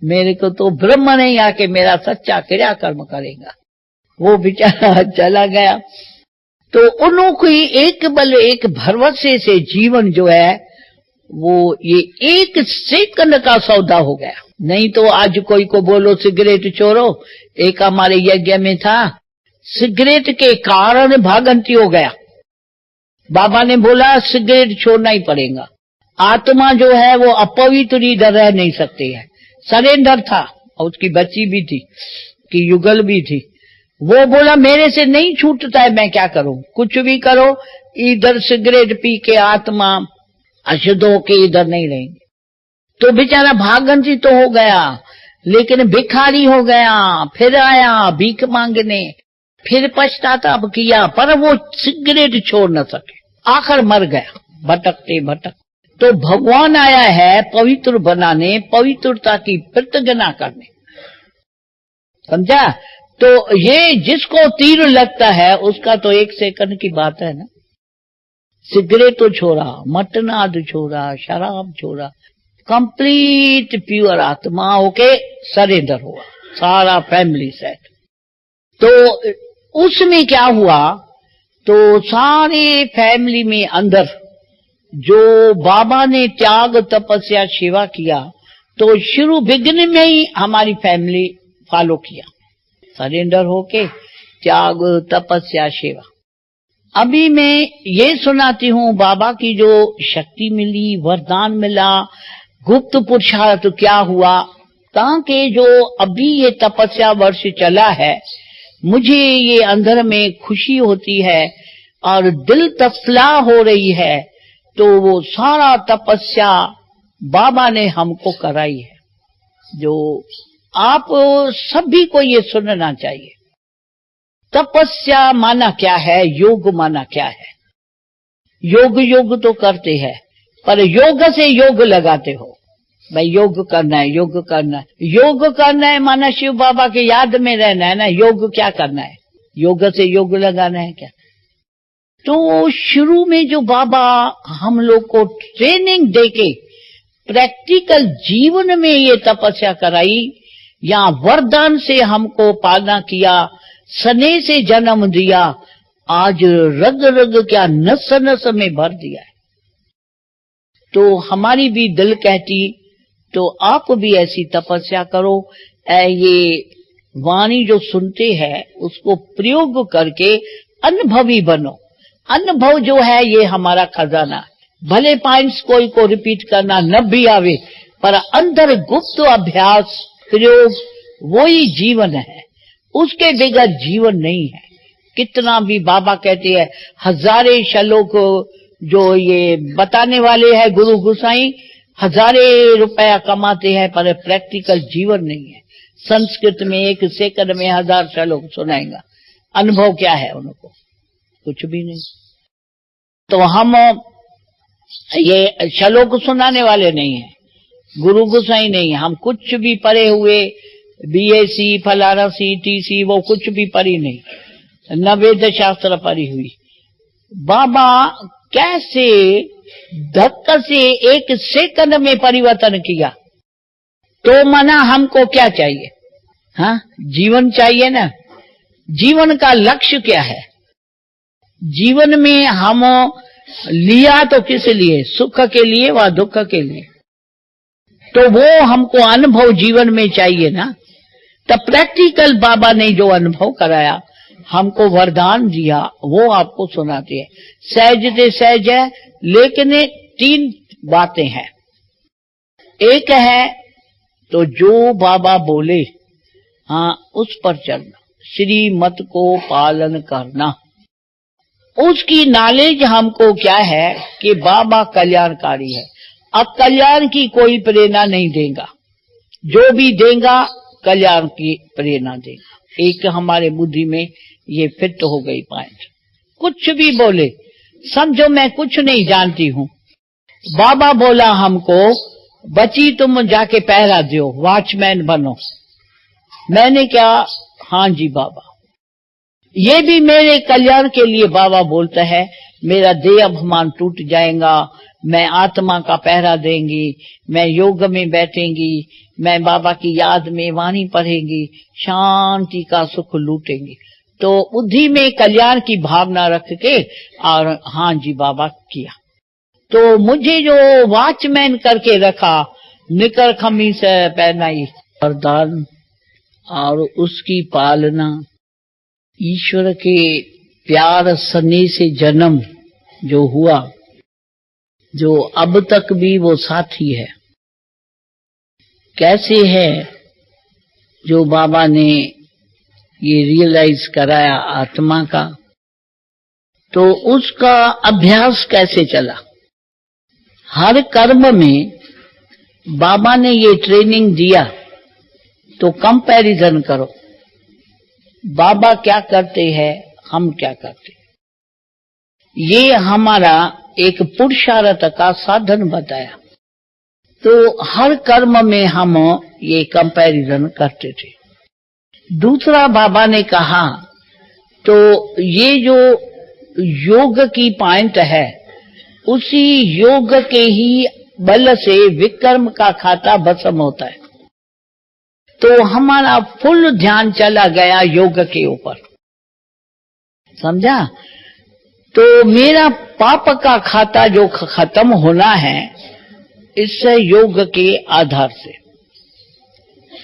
मेरे को तो ब्रह्म नहीं आके मेरा सच्चा क्रियाकर्म करेगा। वो बेचारा चला गया। तो उनको एक बल एक भरोसे से जीवन जो है वो ये एक सेकंड का सौदा हो गया। नहीं तो आज कोई को बोलो सिगरेट छोड़ो, एक हमारे यज्ञ में था, सिगरेट के कारण भागंती हो गया। बाबा ने बोला सिगरेट छोड़ना ही पड़ेगा, आत्मा जो है वो अपवित्र इधर रह नहीं सकती है। सरेंडर था और उसकी बच्ची भी थी कि युगल भी थी। वो बोला मेरे से नहीं छूटता है, मैं क्या करूं, कुछ भी करो, इधर सिगरेट पी के आत्मा अशुद्ध होके इधर नहीं रहेंगे। तो बेचारा भागंती तो हो गया, लेकिन भिखारी हो गया, फिर आया भीख मांगने, फिर पश्चाताप किया, पर वो सिगरेट छोड़ न सके, आखिर मर गया भटकते भटक। तो भगवान आया है पवित्र बनाने, पवित्रता की प्रतिज्ञा करने, समझा। तो ये जिसको तीर लगता है उसका तो एक सेकंड की बात है ना। सिगरेट तो छोड़ा, मटनाद छोड़ा, शराब छोड़ा, कंप्लीट प्योर आत्मा होके सरेंडर हुआ, सारा फैमिली सेट। तो उसमें क्या हुआ, तो सारे फैमिली में अंदर जो बाबा ने त्याग तपस्या सेवा किया, तो शुरू बिगिनिंग में ही हमारी फैमिली फॉलो किया, सरेंडर होके त्याग तपस्या सेवा। अभी मैं ये सुनाती हूँ बाबा की जो शक्ति मिली, वरदान मिला, गुप्त पुरुषार्थ क्या हुआ, ताकि जो अभी ये तपस्या वर्ष चला है, मुझे ये अंदर में खुशी होती है और दिल तसला हो रही है। तो वो सारा तपस्या बाबा ने हमको कराई है, जो आप सभी को ये सुनना चाहिए। तपस्या माना क्या है, योग माना क्या है। योग तो करते हैं, पर योग से योग लगाते हो, भाई योग करना है, योग करना है, योग करना है माना शिव बाबा के याद में रहना है ना। योग क्या करना है, योग से योग लगाना है क्या। तो शुरू में जो बाबा हम लोग को ट्रेनिंग देके प्रैक्टिकल जीवन में ये तपस्या कराई, या वरदान से हमको पालना किया, सने से जन्म दिया, आज रग रग क्या नस नस में भर दिया है। तो हमारी भी दिल कहती, तो आप भी ऐसी तपस्या करो। ये वाणी जो सुनते हैं उसको प्रयोग करके अनुभवी बनो। अनुभव जो है ये हमारा खजाना है। भले पॉइंट्स कोई को रिपीट करना न भी आवे, पर अंदर गुप्त अभ्यास प्रयोग वही जीवन है, उसके बगैर जीवन नहीं है। कितना भी बाबा कहते हैं, हजारे श्लोक जो ये बताने वाले हैं गुरु गुसाई, हजारे रुपया कमाते हैं, पर प्रैक्टिकल जीवन नहीं है। संस्कृत में 1 सेकंड में 1000 श्लोक सुनाएगा, अनुभव क्या है उनको, कुछ भी नहीं। तो हम ये श्लोक सुनाने वाले नहीं है, गुरु गुसाई नहीं है, हम कुछ भी पढ़े हुए BSc फलाना CTC वो कुछ भी पढ़ी नहीं, न वेद शास्त्र पढ़ी हुई। बाबा कैसे धक्का से 1 सेकंड में परिवर्तन किया। तो मना हमको क्या चाहिए, हाँ जीवन चाहिए ना। जीवन का लक्ष्य क्या है, जीवन में हम लिया तो किस लिए, सुख के लिए व दुख के लिए। तो वो हमको अनुभव जीवन में चाहिए ना। तो प्रैक्टिकल बाबा ने जो अनुभव कराया, हमको वरदान दिया, वो आपको सुनाते हैं। सहज से सहज है, लेकिन 3 बातें हैं। एक है तो जो बाबा बोले हाँ उस पर चलना, श्रीमत को पालन करना। उसकी नॉलेज हमको क्या है कि बाबा कल्याणकारी है, अकल्याण की कोई प्रेरणा नहीं देगा, जो भी देगा कल्याण की प्रेरणा देगा। एक हमारे बुद्धि में ये फिट हो गई पॉइंट। कुछ भी बोले, समझो मैं कुछ नहीं जानती हूँ, बाबा बोला हमको बच्ची तुम जाके पहरा दो, वॉचमैन बनो। मैंने क्या, हाँ जी बाबा। ये भी मेरे कल्याण के लिए बाबा बोलता है, मेरा देह अभिमान टूट जाएगा, मैं आत्मा का पहरा देंगी, मैं योग में बैठेंगी, मैं बाबा की याद में वाणी पढ़ेंगी, शांति का सुख लूटेंगी। तो बुद्धि में कल्याण की भावना रख के और हाँ जी बाबा किया। तो मुझे जो वॉचमैन करके रखा, निकर खमीस पहनाई, वरदान और उसकी पालना, ईश्वर के प्यार सने से जन्म जो हुआ, जो अब तक भी वो साथी है। कैसे है जो बाबा ने ये रियलाइज कराया आत्मा का, तो उसका अभ्यास कैसे चला। हर कर्म में बाबा ने ये ट्रेनिंग दिया, तो कंपैरिजन करो, बाबा क्या करते हैं, हम क्या करते हैं। ये हमारा एक पुरुषार्थ का साधन बताया। तो हर कर्म में हम ये कंपैरिजन करते थे। दूसरा बाबा ने कहा, तो ये जो योग की पॉइंट है, उसी योग के ही बल से विकर्म का खाता भस्म होता है। तो हमारा फुल ध्यान चला गया योग के ऊपर, समझा। तो मेरा पाप का खाता जो खत्म होना है इससे योग के आधार से,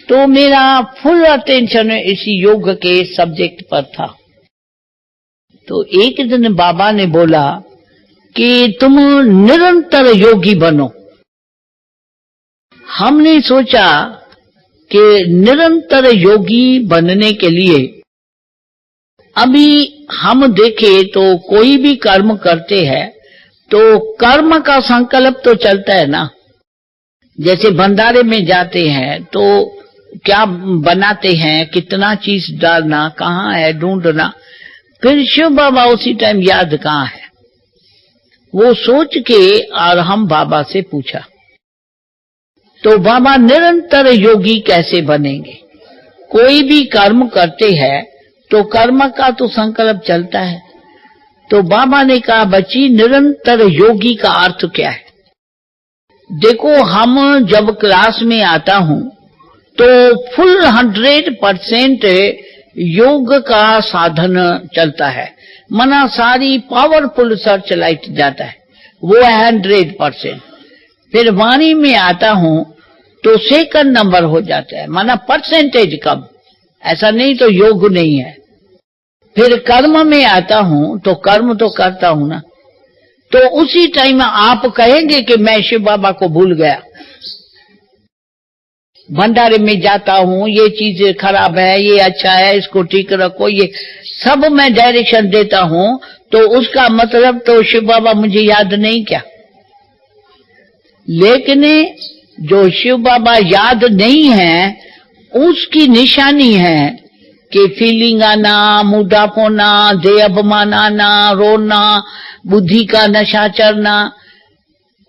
तो मेरा फुल अटेंशन इसी योग के सब्जेक्ट पर था। तो एक दिन बाबा ने बोला कि तुम निरंतर योगी बनो। हमने सोचा कि निरंतर योगी बनने के लिए अभी हम देखें तो कोई भी कर्म करते हैं तो कर्म का संकल्प तो चलता है ना। जैसे भंडारे में जाते हैं तो क्या बनाते हैं, कितना चीज डालना, कहाँ है ढूंढना, फिर शिव बाबा उसी टाइम याद कहाँ है, वो सोच के और हम बाबा से पूछा। तो बाबा निरंतर योगी कैसे बनेंगे? कोई भी कर्म करते हैं तो कर्म का तो संकल्प चलता है। तो बाबा ने कहा बच्ची निरंतर योगी का अर्थ क्या है? देखो हम जब क्लास में आता हूं तो फुल 100% योग का साधन चलता है, मना सारी पावरफुल सर्च लाइट जाता है, वो है 100%। फिर वाणी में आता हूं तो सेकंड नंबर हो जाता है, माना परसेंटेज कम, ऐसा नहीं तो योग नहीं है। फिर कर्म में आता हूं तो कर्म तो करता हूं ना, तो उसी टाइम आप कहेंगे कि मैं शिव बाबा को भूल गया। भंडारे में जाता हूं, ये चीज खराब है, ये अच्छा है, इसको ठीक रखो, ये सब मैं डायरेक्शन देता हूं, तो उसका मतलब तो शिव बाबा मुझे याद नहीं क्या? लेकिन जो शिव बाबा याद नहीं है उसकी निशानी है कि फीलिंग आना, मुडाफ होना, देह अभिमान आना, रोना, बुद्धि का नशा चढ़ना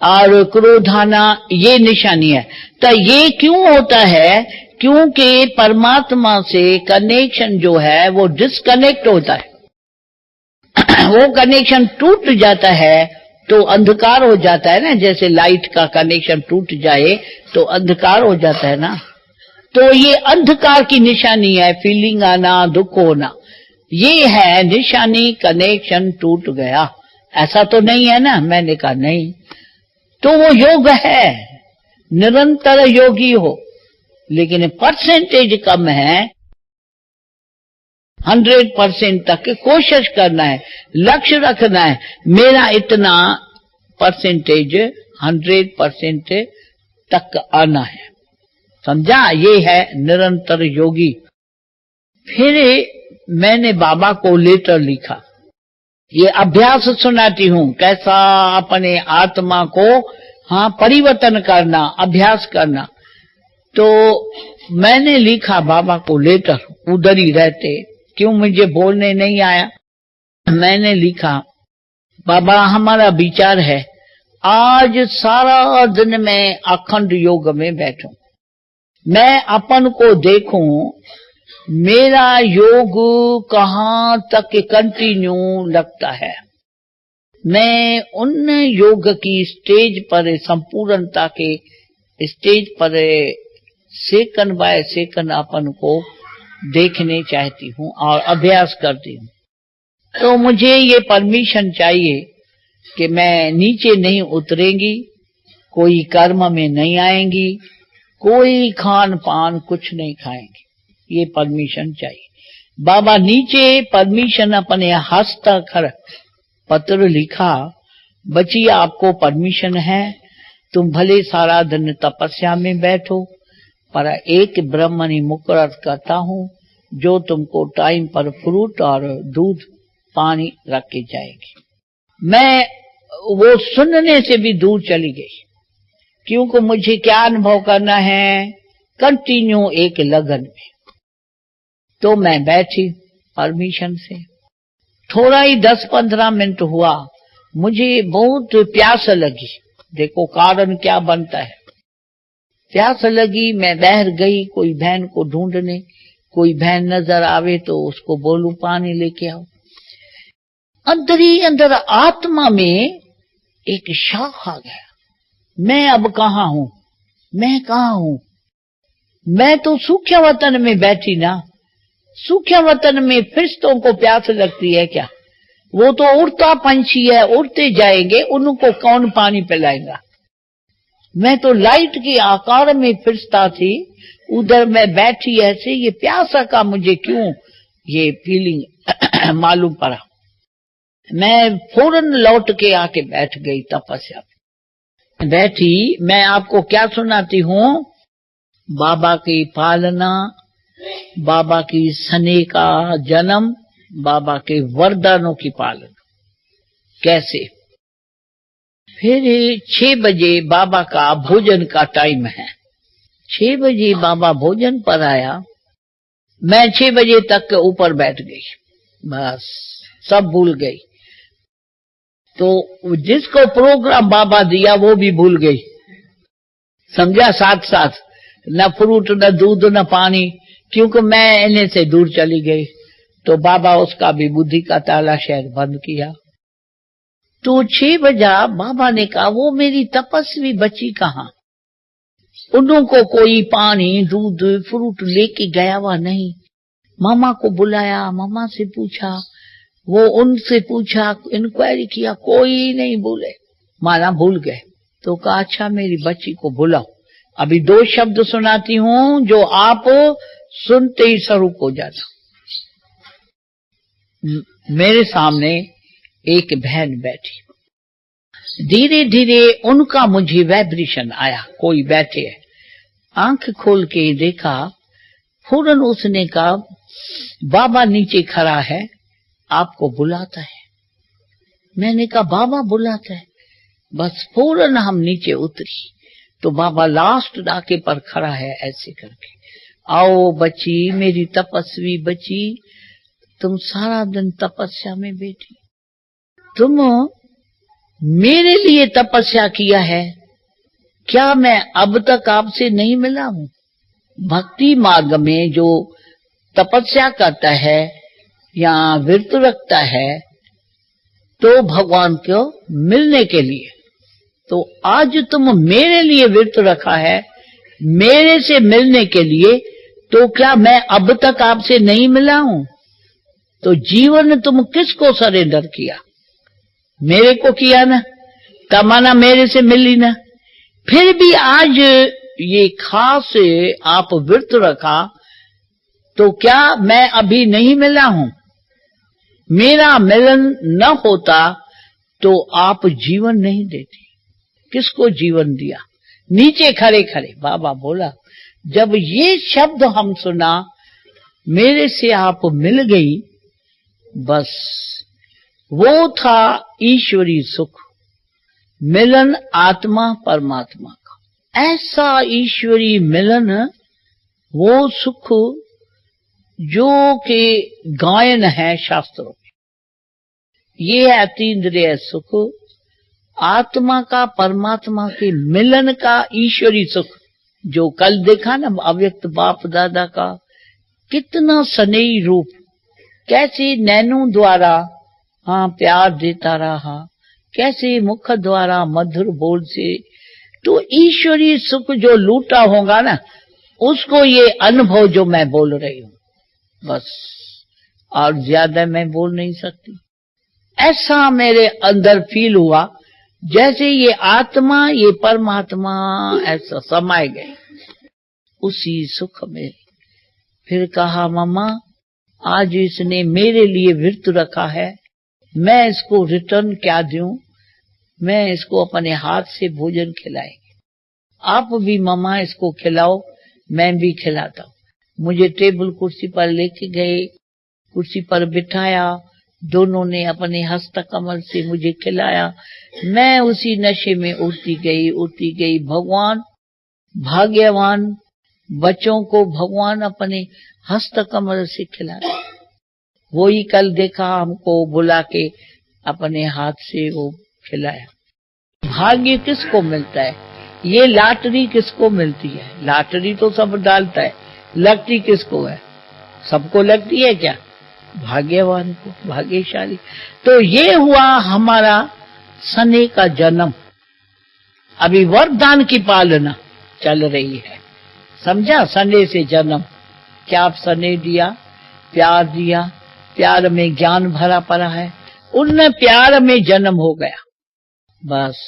और क्रोध आना, ये निशानी है। तो ये क्यों होता है? क्योंकि परमात्मा से कनेक्शन जो है वो डिस्कनेक्ट होता है। वो कनेक्शन टूट जाता है तो अंधकार हो जाता है ना, जैसे लाइट का कनेक्शन टूट जाए तो अंधकार हो जाता है ना। तो ये अंधकार की निशानी है, फीलिंग आना, दुख होना, ये है निशानी, कनेक्शन टूट गया। ऐसा तो नहीं है ना? मैंने कहा नहीं। तो वो योग है, निरंतर योगी हो, लेकिन परसेंटेज कम है। 100% तक कोशिश करना है, लक्ष्य रखना है, मेरा इतना परसेंटेज 100% तक आना है, समझा? ये है निरंतर योगी। फिर मैंने बाबा को लेटर लिखा, ये अभ्यास सुनाती हूं कैसा अपने आत्मा को परिवर्तन करना, अभ्यास करना। तो मैंने लिखा बाबा को लेटर, उधर ही रहते, क्यों मुझे बोलने नहीं आया। मैंने लिखा बाबा हमारा विचार है आज सारा दिन मैं अखंड योग में बैठूं, मैं अपन को देखूं मेरा योग कहाँ तक कंटिन्यू लगता है, मैं उन योग की स्टेज पर, संपूर्णता के स्टेज पर सेकंड बाय सेकंड अपन को देखने चाहती हूँ और अभ्यास करती हूँ। तो मुझे ये परमिशन चाहिए कि मैं नीचे नहीं उतरेंगी, कोई कर्म में नहीं आएंगी, कोई खान पान कुछ नहीं खाएंगे, ये परमिशन चाहिए। बाबा नीचे परमिशन अपने हस्ताक्षर पत्र लिखा, बच्ची आपको परमिशन है, तुम भले सारा दिन तपस्या में बैठो, पर एक ब्रह्मणी मुकर्रर करता हूँ जो तुमको टाइम पर फ्रूट और दूध पानी रख के जाएगी। मैं वो सुनने से भी दूर चली गई, क्योंकि मुझे क्या अनुभव करना है, कंटिन्यू एक लगन में। तो मैं बैठी परमिशन से, थोड़ा ही 10-15 मिनट हुआ, मुझे बहुत प्यास लगी। देखो कारण क्या बनता है, प्यास लगी, मैं बाहर गई कोई बहन को ढूंढने, कोई बहन नजर आवे तो उसको बोलूं पानी लेके आओ। अंदर ही अंदर आत्मा में एक शाख आ गया, मैं अब कहाँ हूँ, मैं कहाँ हूँ? मैं तो सूखे वतन में बैठी ना। सूखे वतन में फरिश्तों को प्यास लगती है क्या? वो तो उड़ता पंछी है, उड़ते जाएंगे, उनको कौन पानी पिलाएगा? मैं तो लाइट के आकार में फरिश्ता थी, उधर मैं बैठी ऐसे, ये प्यासा का मुझे क्यों ये फीलिंग मालूम पड़ा। मैं फौरन लौट के आके बैठ गई तपस्या पे। बैठी, मैं आपको क्या सुनाती हूँ? बाबा की पालना, बाबा की सने का जन्म, बाबा के वरदानों की पालना कैसे। फिर 6 बजे बाबा का भोजन का टाइम है। 6 बजे बाबा भोजन पर आया। मैं 6 बजे तक ऊपर बैठ गई, बस सब भूल गई। तो जिसको प्रोग्राम बाबा दिया वो भी भूल गई, समझा? साथ साथ न फ्रूट, न दूध, न पानी, क्योंकि मैं इन्हें से दूर चली गई। तो बाबा उसका भी बुद्धि का ताला शायद बंद किया। तो 6 बजा बाबा ने कहा, वो मेरी तपस्वी बची कहाँ? उनको कोई पानी, दूध, फ्रूट लेके गया हुआ नहीं। मामा को बुलाया, मामा से पूछा, वो उनसे पूछा, इंक्वायरी किया, कोई नहीं बोले, माना भूल गए। तो कहा अच्छा मेरी बच्ची को बुलाओ। अभी 2 शब्द सुनाती हूँ जो आप सुनते ही स्वरूप हो जाना। मेरे सामने एक बहन बैठी, धीरे धीरे उनका मुझे वाइब्रेशन आया, कोई बैठे है। आंख खोल के देखा, फौरन उसने कहा बाबा नीचे खड़ा है, आपको बुलाता है। मैंने कहा बाबा बुलाता है। बस फौरन हम नीचे उतरी तो बाबा लास्ट डाके पर खड़ा है ऐसे करके, आओ बच्ची, मेरी तपस्वी बच्ची, तुम सारा दिन तपस्या में बैठी, तुम मेरे लिए तपस्या किया है, क्या मैं अब तक आपसे नहीं मिला हूं? भक्ति मार्ग में जो तपस्या करता है या व्रत रखता है तो भगवान को मिलने के लिए, तो आज तुम मेरे लिए व्रत रखा है, मेरे से मिलने के लिए, तो क्या मैं अब तक आपसे नहीं मिला हूं? तो जीवन तुम किसको सरेंडर किया? मेरे को किया ना, तमाना मेरे से मिली ना। फिर भी आज ये खास आप व्रत रखा, तो क्या मैं अभी नहीं मिला हूं? मेरा मिलन न होता तो आप जीवन नहीं देती। किसको जीवन दिया? नीचे खड़े खड़े बाबा बोला, जब ये शब्द हम सुना, मेरे से आप मिल गई, बस वो था ईश्वरी सुख, मिलन आत्मा परमात्मा का। ऐसा ईश्वरी मिलन, वो सुख जो के गायन है शास्त्रों में, ये है अतीन्द्रिय सुख, आत्मा का परमात्मा के मिलन का ईश्वरी सुख। जो कल देखा ना अव्यक्त बाप दादा का कितना स्नेही रूप, कैसे नैनों द्वारा हाँ प्यार देता रहा, कैसे मुख द्वारा मधुर बोल से। तो ईश्वरी सुख जो लूटा होगा ना, उसको ये अनुभव जो मैं बोल रही हूँ, बस और ज्यादा मैं बोल नहीं सकती। ऐसा मेरे अंदर फील हुआ जैसे ये आत्मा, ये परमात्मा ऐसा समाये गए उसी सुख में। फिर कहा मम्मा, आज इसने मेरे लिए व्रत रखा है, मैं इसको रिटर्न क्या दूं? मैं इसको अपने हाथ से भोजन खिलाएंगे, आप भी मम्मा इसको खिलाओ, मैं भी खिलाता हूं। मुझे टेबल कुर्सी पर लेके गए, कुर्सी पर बिठाया, दोनों ने अपने हस्त कमल से मुझे खिलाया। मैं उसी नशे में उड़ती गई। भगवान भाग्यवान बच्चों को भगवान अपने हस्त कमल से खिलाया। वही कल देखा, हमको बुला के अपने हाथ से वो खिलाया। भाग्य किसको मिलता है? ये लॉटरी किसको मिलती है? लॉटरी तो सब डालता है, लगती किसको है? सबको लगती है क्या? भाग्यवान को, भाग्यशाली। तो ये हुआ हमारा सने का जन्म। अभी वरदान की पालना चल रही है। समझा? स्नेह से जन्म, क्या स्नेह दिया, प्यार दिया, प्यार में ज्ञान भरा पड़ा है, उनने प्यार में जन्म हो गया। बस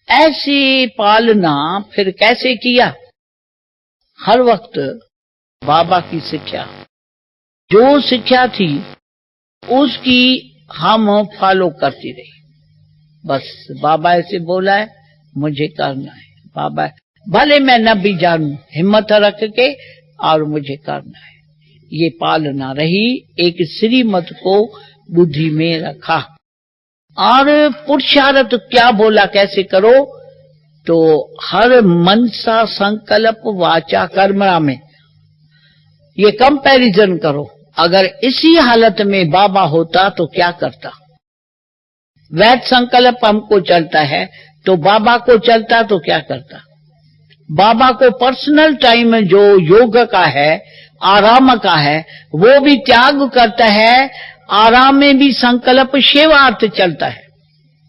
ऐसी पालना फिर कैसे किया? हर वक्त बाबा की शिक्षा, जो शिक्षा थी उसकी हम फॉलो करती रही। बस बाबा ऐसे बोला है, मुझे करना है। बाबा भले मैं न भी जानूं, हिम्मत रख के और मुझे करना है। ये पालना रही, एक श्रीमत को बुद्धि में रखा। और पुरुषार्थ क्या बोला, कैसे करो? तो हर मनसा संकल्प वाचा कर्मणा में ये कंपैरिजन करो। अगर इसी हालत में बाबा होता तो क्या करता? वैध संकल्प हमको चलता है तो बाबा को चलता तो क्या करता? बाबा को पर्सनल टाइम जो योग का है, आराम का है, वो भी त्याग करता है। आराम में भी संकल्प सेवार्थ चलता है,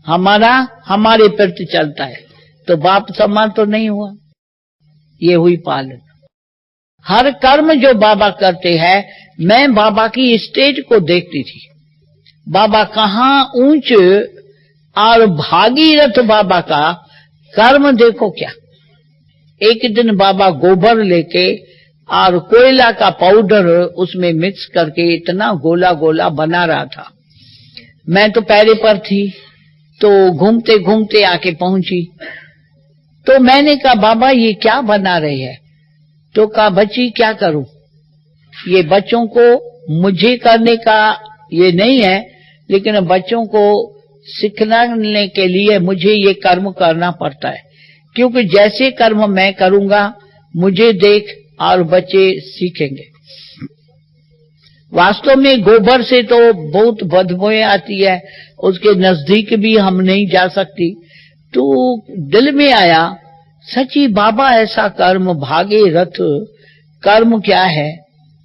हमारा हमारे प्रति चलता है। तो बाप समान तो नहीं हुआ। ये हुई पालन। हर कर्म जो बाबा करते हैं, मैं बाबा की स्टेज को देखती थी। बाबा कहाँ ऊंच और भागीरथ बाबा का कर्म देखो क्या। एक दिन बाबा गोबर लेके और कोयला का पाउडर उसमें मिक्स करके इतना गोला गोला बना रहा था। मैं तो पैरे पर थी, तो घूमते घूमते आके पहुंची। तो मैंने कहा बाबा ये क्या बना रहे हैं? तो कहा बच्ची क्या करूं, ये बच्चों को मुझे करने का ये नहीं है, लेकिन बच्चों को सिखाने के लिए मुझे ये कर्म करना पड़ता है। क्योंकि जैसे कर्म मैं करूंगा मुझे देख और बच्चे सीखेंगे। वास्तव में गोबर से तो बहुत बदबू आती है, उसके नजदीक भी हम नहीं जा सकती। तो दिल में आया, सच्ची बाबा ऐसा कर्म भागे रथ कर्म क्या है,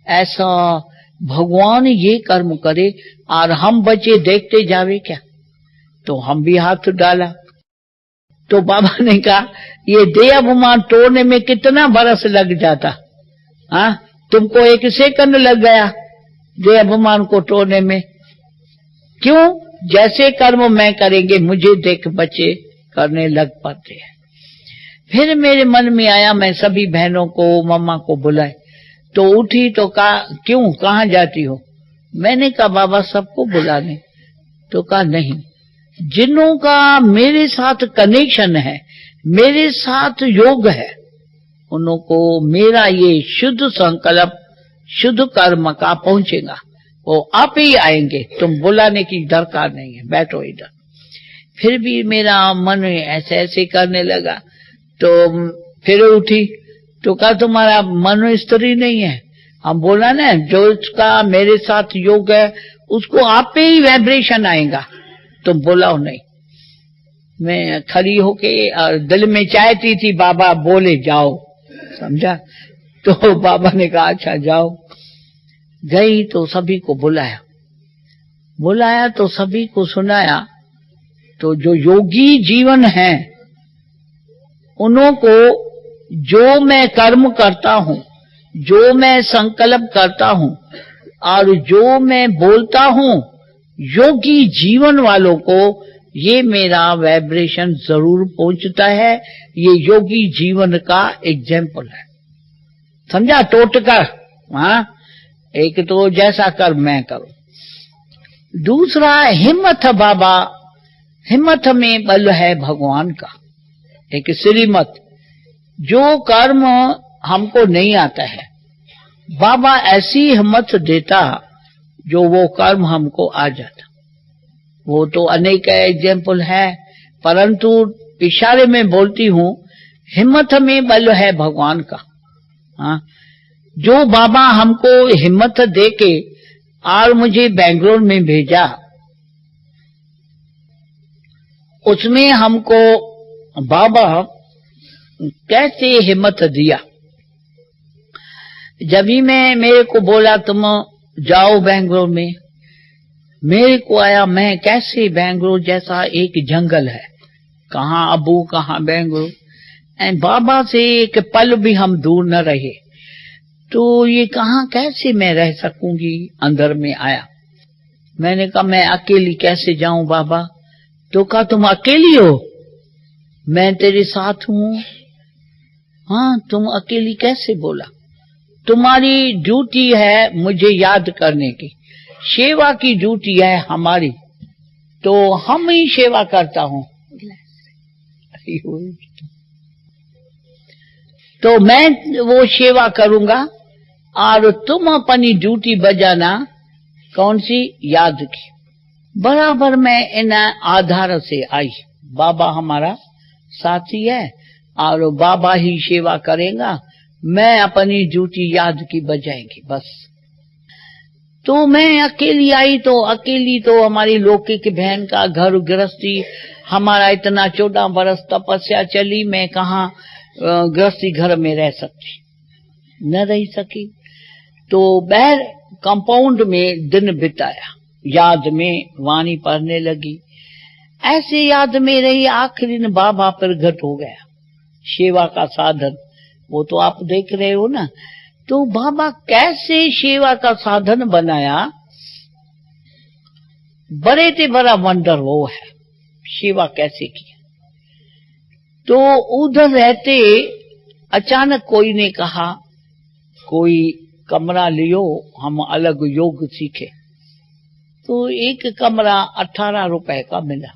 ऐसा भगवान ये कर्म करे और हम बच्चे देखते जावे क्या? तो हम भी हाथ डाला। तो बाबा ने कहा ये देह अभिमान तोड़ने में कितना बरस लग जाता, हाँ? तुमको 1 सेकंड लग गया देह अभिमान को तोड़ने में। क्यों? जैसे कर्म मैं करेंगे मुझे देख बच्चे करने लग पाते हैं। फिर मेरे मन में आया, मैं सभी बहनों को मम्मा को बुलाए। तो उठी तो कहा क्यों, कहाँ जाती हो? मैंने कहा बाबा सबको बुलाने। तो कहा नहीं, जिन्हों का मेरे साथ कनेक्शन है, मेरे साथ योग है, उन्हों को मेरा ये शुद्ध संकल्प शुद्ध कर्म का पहुंचेगा। वो आप ही आएंगे, तुम बुलाने की दरकार नहीं है, बैठो इधर। फिर भी मेरा मन ऐसे ऐसे करने लगा। तो फिर उठी तो कहा तुम्हारा मन स्त्री नहीं है। हम बोला ना, जो उसका मेरे साथ योग है उसको आप पे ही वाइब्रेशन आएगा, तुम बुलाओ नहीं। मैं खड़ी होके और दिल में चाहती थी बाबा बोले जाओ, समझा? तो बाबा ने कहा अच्छा जाओ। गई तो सभी को बुलाया तो सभी को सुनाया। तो जो योगी जीवन है उन्हों को जो मैं कर्म करता हूं, जो मैं संकल्प करता हूं और जो मैं बोलता हूं, योगी जीवन वालों को ये मेरा वाइब्रेशन जरूर पहुंचता है। ये योगी जीवन का एग्जाम्पल है, समझा? टोटका, हाँ? एक तो जैसा कर्म मैं करूं। दूसरा हिम्मत बाबा, हिम्मत में बल है भगवान का। एक श्रीमत, जो कर्म हमको नहीं आता है बाबा ऐसी हिम्मत देता जो वो कर्म हमको आ जाता। वो तो अनेक एग्जाम्पल है, परंतु इशारे में बोलती हूं, हिम्मत में बल है भगवान का। हाँ, जो बाबा हमको हिम्मत देके और मुझे बेंगलोर में भेजा, उसमें हमको बाबा कैसे हिम्मत दिया। जब ही मेरे को बोला तुम जाओ बेंगलोर में, मेरे को आया मैं कैसे बेंगलोर जैसा एक जंगल है, कहाँ अबू कहाँ बेंगलुरु, एंड बाबा से एक पल भी हम दूर न रहे। तो ये कहाँ कैसे मैं रह सकूंगी, अंदर में आया। मैंने कहा मैं अकेली कैसे जाऊं बाबा? तो कहा तुम अकेली हो, मैं तेरे साथ हूं। हाँ, तुम अकेली कैसे? बोला तुम्हारी ड्यूटी है मुझे याद करने की, सेवा की ड्यूटी है हमारी, तो हम ही सेवा करता हूं। तो मैं वो सेवा करूंगा और तुम अपनी ड्यूटी बजाना। कौन सी? याद की। बराबर मैं इन आधार से आई, बाबा हमारा साथी है और बाबा ही सेवा करेगा, मैं अपनी ड्यूटी याद की बजाएंगी बस। तो मैं अकेली आई, तो अकेली तो हमारी लौकिक बहन का घर गृहस्थी, हमारा इतना 14 बरस तपस्या चली, मैं कहाँ गृहस्थी घर में रह सकती, न रह सकी। तो बैर कंपाउंड में दिन बिताया, याद में वाणी पढ़ने लगी। ऐसे याद में रही, आखिरी दिन बाबा प्रगट हो गया, सेवा का साधन वो तो आप देख रहे हो ना। तो बाबा कैसे सेवा का साधन बनाया, बड़े से बड़ा वंडर वो है, सेवा कैसे की। तो उधर रहते अचानक कोई ने कहा कोई कमरा लियो, हम अलग योग सीखे। तो एक कमरा 18 रुपए का मिला,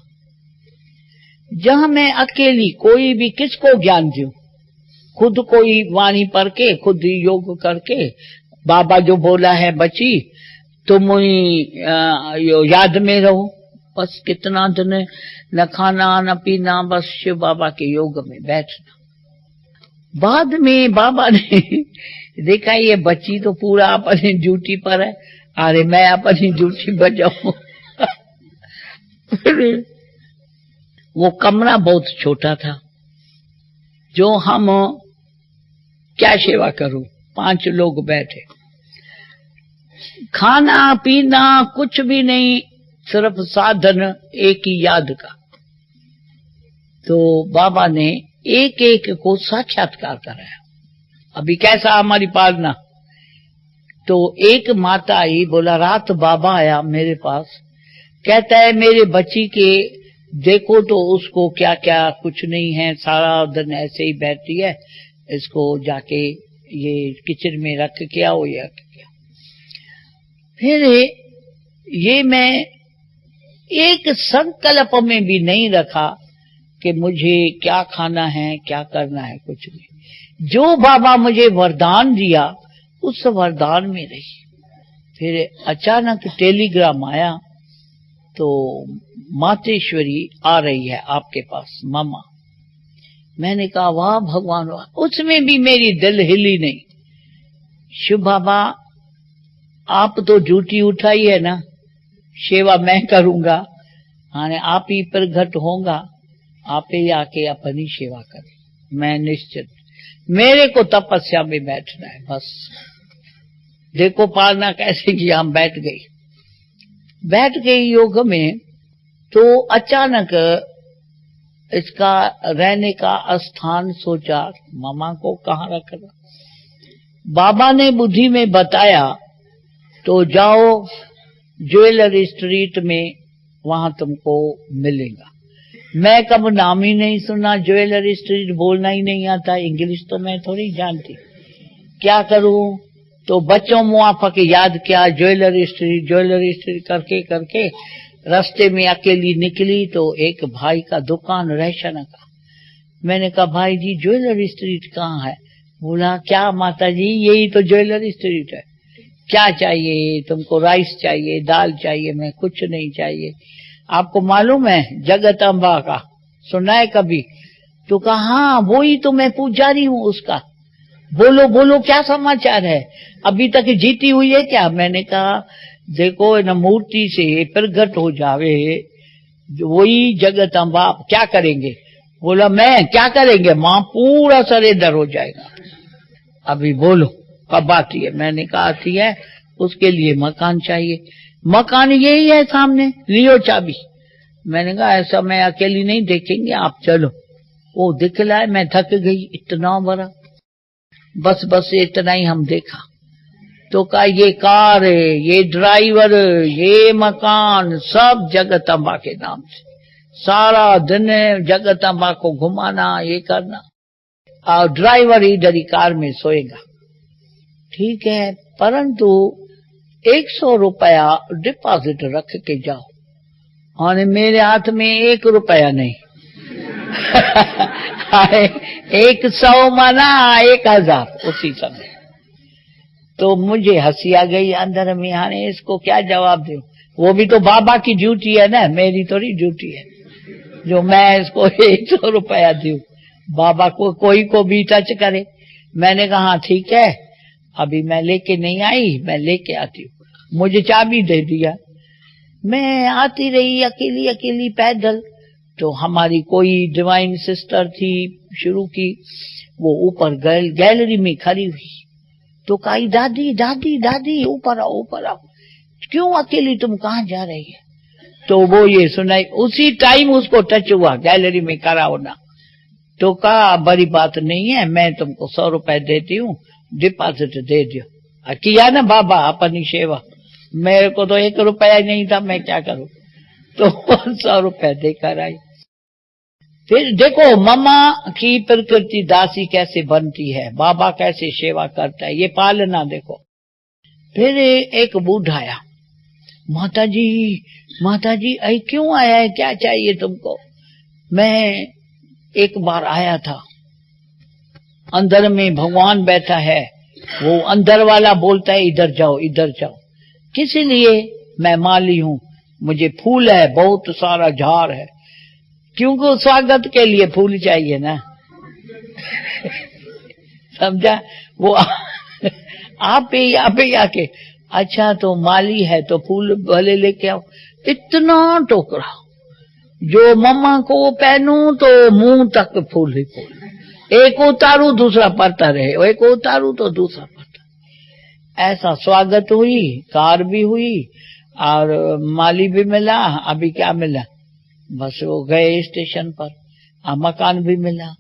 जहां मैं अकेली, कोई भी किसको ज्ञान दूं, खुद कोई वाणी पढ़ के, खुद ही योग करके, बाबा जो बोला है बची तुम याद में रहो बस। कितना दिन न खाना न पीना, बस शिव बाबा के योग में बैठना। बाद में बाबा ने देखा ये बच्ची तो पूरा अपनी ड्यूटी पर है, अरे मैं अपनी ड्यूटी बजाऊं। वो कमरा बहुत छोटा था, जो हम क्या सेवा करूं, 5 लोग बैठे, खाना पीना कुछ भी नहीं, सिर्फ साधन एक ही याद का। तो बाबा ने एक एक को साक्षात्कार कराया। अभी कैसा हमारी पालना। तो एक माता आई, बोला रात बाबा आया मेरे पास, कहता है मेरे बच्ची के देखो तो उसको क्या क्या कुछ नहीं है, सारा दिन ऐसे ही बैठती है, इसको जाके ये किचन में रख के आओ या क्या। फिर ये मैं एक संकल्प में भी नहीं रखा कि मुझे क्या खाना है क्या करना है, कुछ नहीं। जो बाबा मुझे वरदान दिया उस वरदान में रही। फिर अचानक टेलीग्राम आया, तो मातेश्वरी आ रही है आपके पास, मामा। मैंने कहा वाह भगवान वाह। उसमें भी मेरी दिल हिली नहीं। शिव बाबा आप तो ड्यूटी उठाई है ना, सेवा मैं करूंगा, हाँ आप ही प्रगट होगा, आप ही आके अपनी सेवा कर। मैं निश्चित, मेरे को तपस्या में बैठना है बस। देखो पालना कैसे किया, हम बैठ गई योग में। तो अचानक इसका रहने का स्थान सोचा, मामा को कहाँ रखना। बाबा ने बुद्धि में बताया, तो जाओ ज्वेलरी स्ट्रीट में, वहां तुमको मिलेगा। मैं कब नाम ही नहीं सुना, ज्वेलरी स्ट्रीट बोलना ही नहीं आता, इंग्लिश तो मैं थोड़ी जानती, क्या करूं। तो बच्चों मुआफक याद किया, ज्वेलरी स्ट्रीट करके करके रास्ते में अकेली निकली, तो एक भाई का दुकान रेशन का। मैंने कहा भाई जी ज्वेलरी स्ट्रीट कहाँ है? बोला क्या माता जी यही तो ज्वेलरी स्ट्रीट है। क्या चाहिए तुमको? राइस चाहिए, दाल चाहिए? मैं कुछ नहीं चाहिए। आपको मालूम है जगत अम्बा का, सुना है कभी? तो कहा हाँ वो ही तो मैं पुजारी हूँ उसका। बोलो बोलो क्या समाचार है, अभी तक जीती हुई है क्या? मैंने कहा देखो न मूर्ति से प्रगट हो जावे वही जगत अम्बा, क्या करेंगे? बोला मैं क्या करेंगे माँ, पूरा सरेंडर हो जाएगा। अभी बोलो कब आती है? मैंने कहा आती है, उसके लिए मकान चाहिए। मकान यही है सामने, लियो चाबी। मैंने कहा ऐसा मैं अकेली नहीं देखेंगे, आप चलो। वो दिखलाए, मैं थक गई, इतना बड़ा, बस इतना ही हम देखा। तो कहा ये कार है, ये ड्राइवर, ये मकान, सब जगदम्बा के नाम से, सारा दिन जगदम्बा को घुमाना, ये करना, और ड्राइवर इधर ही कार में सोएगा। ठीक है, परंतु 100 रुपया डिपॉजिट रख के जाओ। और मेरे हाथ में 1 रुपया नहीं 100 माना 1000 उसी समय। तो मुझे हंसी आ गई अंदर में, यानी इसको क्या जवाब दूं? वो भी तो बाबा की ड्यूटी है ना, मेरी थोड़ी ड्यूटी है जो मैं इसको 100 रुपया दूं। बाबा को कोई को भी टच करे। मैंने कहा हाँ ठीक है, अभी मैं लेके नहीं आई, मैं लेके आती हूँ। मुझे चाबी दे दिया। मैं आती रही अकेली अकेली पैदल। तो हमारी कोई डिवाइन सिस्टर थी शुरू की, वो ऊपर गैलरी में खड़ी हुई। तो कही दादी दादी दादी ऊपर आओ ऊपर आओ, क्यों अकेली, तुम कहाँ जा रही है? तो वो ये सुनाई, उसी टाइम उसको टच हुआ, गैलरी में खड़ा होना। तो कहा बड़ी बात नहीं है, मैं तुमको 100 रुपए देती हूँ, डिपॉजिट दे दियो। किया ना बाबा अपनी सेवा, मेरे को तो 1 रुपया नहीं था, मैं क्या करूं। तो 100 रुपए देकर आई। फिर देखो मम्मा की प्रकृति दासी कैसे बनती है, बाबा कैसे सेवा करता है, ये पालना देखो। फिर एक बूढ़ा आया, माता जी आई क्यों आया है, क्या चाहिए तुमको? मैं एक बार आया था, अंदर में भगवान बैठा है, वो अंदर वाला बोलता है इधर जाओ इधर जाओ। किस लिए? मैं माली हूँ, मुझे फूल है, बहुत सारा झाड़ है, क्योंकि स्वागत के लिए फूल चाहिए ना समझा? वो आप ही आके, अच्छा तो माली है तो फूल भले लेके आओ। इतना टोकरा, जो मम्मा को पहनूं तो मुंह तक फूल ही फूल, एक उतारू दूसरा पड़ता रहे, एक उतारू तो दूसरा पड़ता। ऐसा स्वागत हुई, कार भी हुई और माली भी मिला। अभी क्या मिला, बस वो गए स्टेशन पर, मकान भी मिला।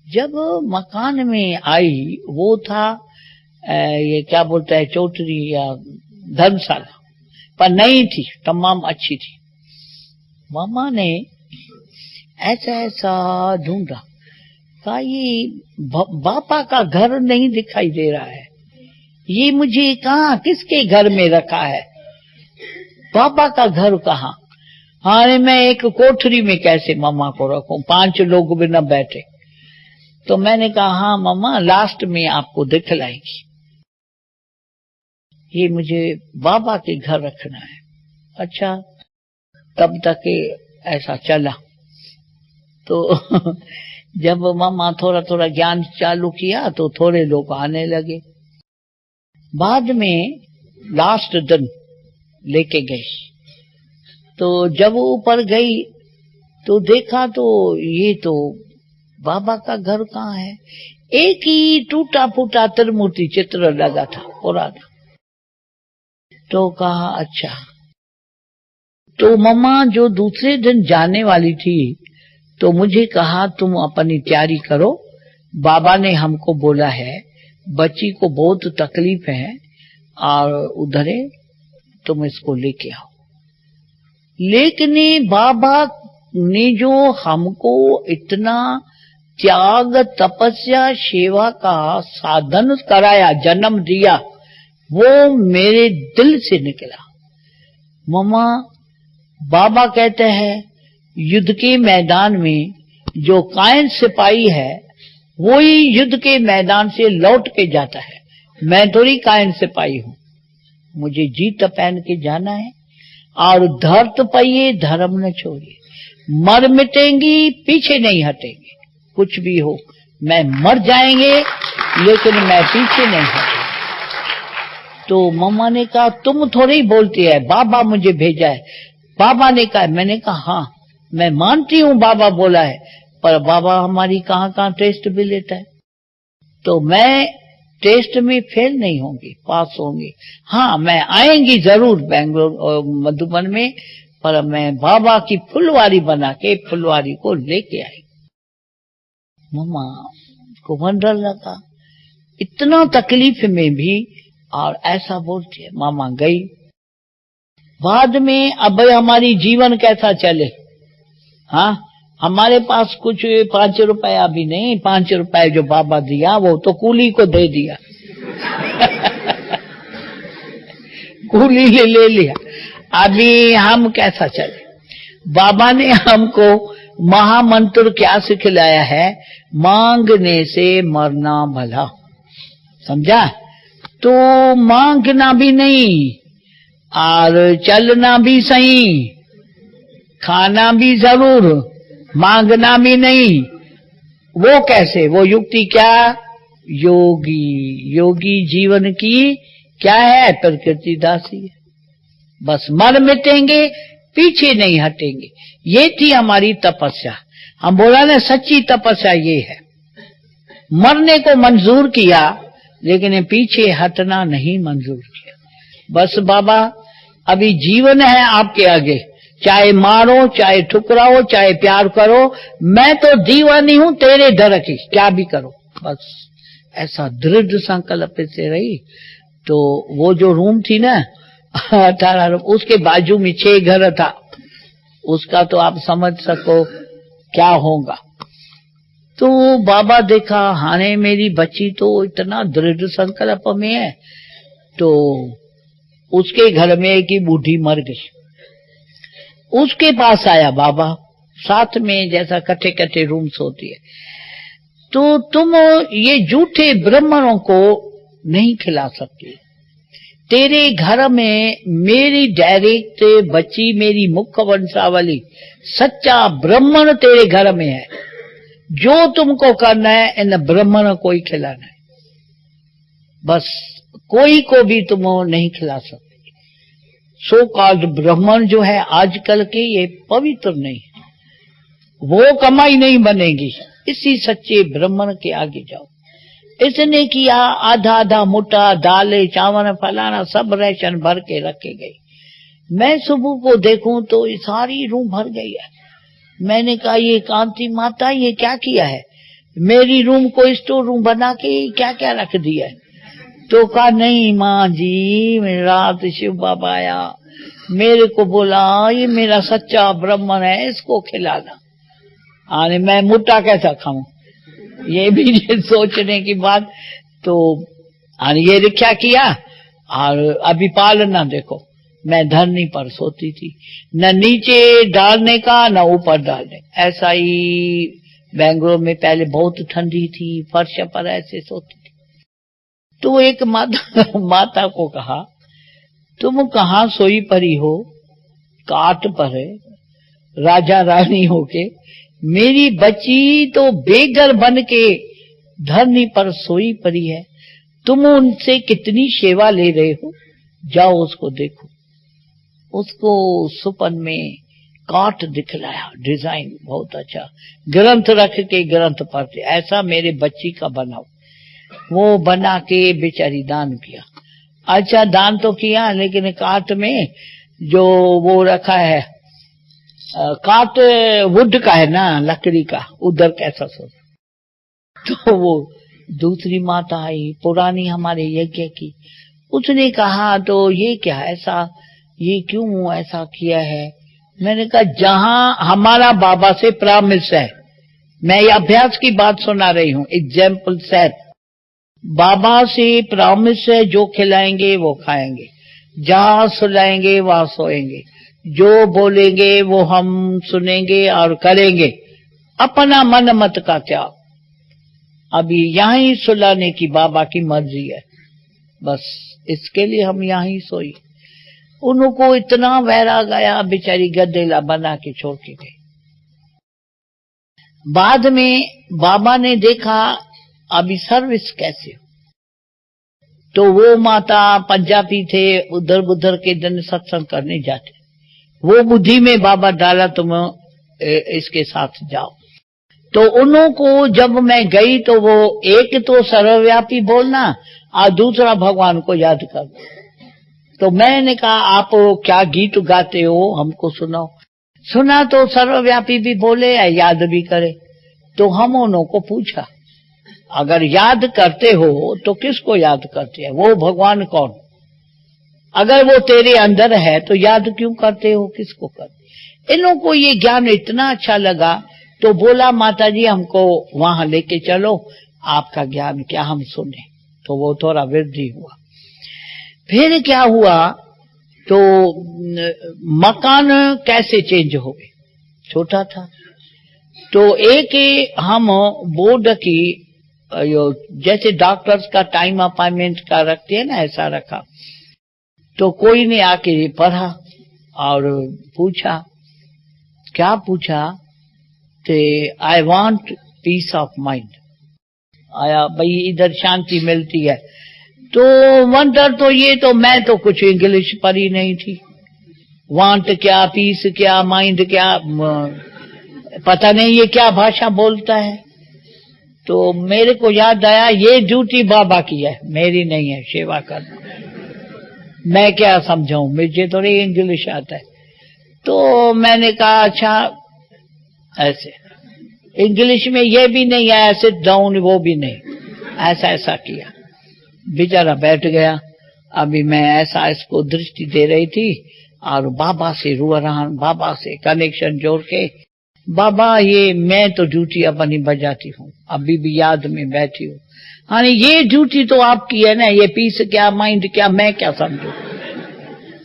जब मकान में आई, वो था ये क्या बोलता है, चौटरी या धर्मशाला, पर नहीं थी, तमाम अच्छी थी। मामा ने ऐसा ढूंढा, कहा ये बापा का घर नहीं दिखाई दे रहा है, ये मुझे कहाँ किसके घर में रखा है, बाबा का घर कहाँ? हाँ मैं एक कोठरी में कैसे मामा को रखूं, 5 लोग भी न बैठे। तो मैंने कहा हाँ मामा लास्ट में आपको दिखलाएगी, ये मुझे बाबा के घर रखना है। अच्छा, तब तक ऐसा चला। तो जब मामा थोड़ा थोड़ा ज्ञान चालू किया तो थोड़े लोग आने लगे। बाद में लास्ट दिन लेके गई, तो जब ऊपर गई तो देखा तो ये तो बाबा का घर कहाँ है, एक ही टूटा फूटा त्रिमूर्ति चित्र लगा था पुराना। तो कहा अच्छा। तो मम्मा जो दूसरे दिन जाने वाली थी, तो मुझे कहा तुम अपनी तैयारी करो, बाबा ने हमको बोला है बच्ची को बहुत तकलीफ है और उधर तुम इसको लेके आओ। लेकिन बाबा ने जो हमको इतना त्याग तपस्या सेवा का साधन कराया, जन्म दिया, वो मेरे दिल से निकला। मम्मा बाबा कहते हैं युद्ध के मैदान में जो कायन सिपाही है वही युद्ध के मैदान से लौट के जाता है, मैं थोड़ी कायन सिपाही हूँ, मुझे जीत पहन के जाना है। और धरत पाइए धर्म न छोड़िए, मर मिटेंगी पीछे नहीं हटेंगे, कुछ भी हो, मैं मर जाएंगे लेकिन मैं पीछे नहीं हटेंगे। तो मम्मा ने कहा तुम थोड़ी बोलती है, बाबा मुझे भेजा है। बाबा ने कहा, मैंने कहा हाँ मैं मानती हूँ बाबा बोला है, पर बाबा हमारी कहाँ कहाँ टेस्ट भी लेता है, तो मैं टेस्ट में फेल नहीं होंगी, पास होंगी। हाँ मैं आएंगी जरूर बेंगलोर और मधुबन में, पर मैं बाबा की फुलवारी बना के फुलवारी को लेके आई। मम्मा को वंडर लगा, इतना तकलीफ में भी और ऐसा बोलती है। मामा गई। बाद में अब हमारी जीवन कैसा चले, हाँ हमारे पास कुछ 5 रुपया भी नहीं, 5 रुपए जो बाबा दिया वो तो कूली को दे दिया कूली ले लिया। अभी हम कैसा चले। बाबा ने हमको महामंत्र क्या सिखलाया है, मांगने से मरना भला, समझा। तो मांगना भी नहीं और चलना भी सही, खाना भी जरूर, मांगना भी नहीं। वो कैसे, वो युक्ति क्या, योगी जीवन की क्या है, प्रकृति दासी है। बस मर मिटेंगे, पीछे नहीं हटेंगे। ये थी हमारी तपस्या। हम बोला ना सच्ची तपस्या ये है, मरने को मंजूर किया लेकिन पीछे हटना नहीं मंजूर किया। बस बाबा अभी जीवन है आपके आगे, चाहे मारो, चाहे ठुकराओ, चाहे प्यार करो, मैं तो दीवानी हूं तेरे दर की, क्या भी करो। बस ऐसा दृढ़ संकल्प से रही। तो वो जो रूम थी ना 18 रूम, उसके बाजू में 6 घर था, उसका तो आप समझ सको क्या होगा। तो बाबा देखा हाने मेरी बच्ची तो इतना दृढ़ संकल्प में है, तो उसके घर में एक ही बूढ़ी मर गई। उसके पास आया बाबा, साथ में जैसा कट्ठे कट्ठे रूम्स होती है। तो तुम ये झूठे ब्राह्मणों को नहीं खिला सकते, तेरे घर में मेरी डायरेक्ट बच्ची, मेरी मुख्य वंशावली, सच्चा ब्राह्मण तेरे घर में है। जो तुमको करना है इन ब्राह्मण को ही खिलाना है, बस कोई को भी तुम नहीं खिला सकते। सो कॉल्ड ब्राह्मण जो है आजकल के, ये पवित्र नहीं है, वो कमाई नहीं बनेगी। इसी सच्चे ब्राह्मण के आगे जाओ। इसने किया, आधा आधा मोटा दाल चावल फलाना सब राशन भर के रखे गए। मैं सुबह को देखूं तो सारी रूम भर गई है। मैंने कहा ये कांति माता ये क्या किया है, मेरी रूम को स्टोर रूम बना के क्या क्या रख दिया है। तो कहा नहीं माँ जी, रात शिव बाबा आया, मेरे को बोला ये मेरा सच्चा ब्राह्मण है, इसको खिलाना। अरे मैं मोटा कैसा खाऊं, ये भी सोचने की बात। तो ये रिक्शा किया और अभी पालना देखो, मैं धरनी पर सोती थी, न नीचे डालने का न ऊपर डालने। ऐसा ही बेंगलोर में पहले बहुत ठंडी थी, फर्श पर ऐसे सोती थी। तो एक माता को कहा तुम कहाँ सोई परी हो, काट पर है, राजा रानी होके, मेरी बच्ची तो बेघर बन के धरनी पर सोई पड़ी है, तुम उनसे कितनी सेवा ले रहे हो, जाओ उसको देखो। उसको सुपन में काट दिखलाया, डिजाइन बहुत अच्छा, ग्रंथ रख के ग्रंथ पढ़ते, ऐसा मेरे बच्ची का बनाओ। वो बना के बेचारी दान किया। अच्छा दान तो किया, लेकिन काट में जो वो रखा है, काट वुड का है ना, लकड़ी का, उधर कैसा सोच। तो वो दूसरी माता आई पुरानी हमारे यज्ञ की, उसने कहा तो ये क्या ऐसा, ये क्यों ऐसा किया है। मैंने कहा जहां हमारा बाबा से प्रॉमिस है, मैं ये अभ्यास की बात सुना रही हूँ, एग्जाम्पल सेट, बाबा से प्रॉमिस है जो खिलाएंगे वो खाएंगे, जहां सुलाएंगे वहां सोएंगे, जो बोलेंगे वो हम सुनेंगे और करेंगे, अपना मन मत का त्याग। अभी यहीं सुलाने की बाबा की मर्जी है, बस इसके लिए हम यहीं सोई। उनको इतना वैराग आया, बेचारी गद्देला बना के छोड़ के गई। बाद में बाबा ने देखा अभी सर्विस कैसे हो, तो वो माता पंजाबी थे, उधर बुधर के दिन सत्संग करने जाते, वो बुद्धि में बाबा डाला तुम इसके साथ जाओ। तो उनको जब मैं गई तो वो एक तो सर्वव्यापी बोलना और दूसरा भगवान को याद करना, तो मैंने कहा आप क्या गीत गाते हो, हमको सुनाओ। सुना तो सर्वव्यापी भी बोले या याद भी करे। तो हम उन्हों को पूछा, अगर याद करते हो तो किसको याद करते हैं, वो भगवान कौन? अगर वो तेरे अंदर है तो याद क्यों करते हो, किसको करते? इन लोगों को ये ज्ञान इतना अच्छा लगा तो बोला माता जी हमको वहां लेके चलो, आपका ज्ञान क्या हम सुने। तो वो थोड़ा वृद्धि हुआ। फिर क्या हुआ तो मकान कैसे चेंज हो गए, छोटा था। तो एक हम बोर्ड की जैसे डॉक्टर्स का टाइम अपॉइंटमेंट का रखते हैं ना, ऐसा रखा। तो कोई ने आके पढ़ा और पूछा, क्या पूछा? I want piece of mind. आया भाई इधर शांति मिलती है। तो वंडर तो ये तो मैं तो कुछ इंग्लिश पढ़ी नहीं थी, वांट क्या, पीस क्या, माइंड क्या, पता नहीं ये क्या भाषा बोलता है। तो मेरे को याद आया ये ड्यूटी बाबा की है, मेरी नहीं है सेवा करना। मैं क्या समझाऊं, मुझे थोड़ी इंग्लिश आता है। तो मैंने कहा अच्छा ऐसे, इंग्लिश में ये भी नहीं आया, सिट डाउन वो भी नहीं, ऐसा ऐसा किया। बेचारा बैठ गया। अभी मैं ऐसा इसको दृष्टि दे रही थी और बाबा से रूहान, बाबा से कनेक्शन जोड़ के, बाबा ये मैं तो ड्यूटी अपनी बजाती हूँ, अभी भी याद में बैठी हूँ। हाँ ये ड्यूटी तो आपकी है ना, ये पीस क्या, माइंड क्या, मैं क्या समझू,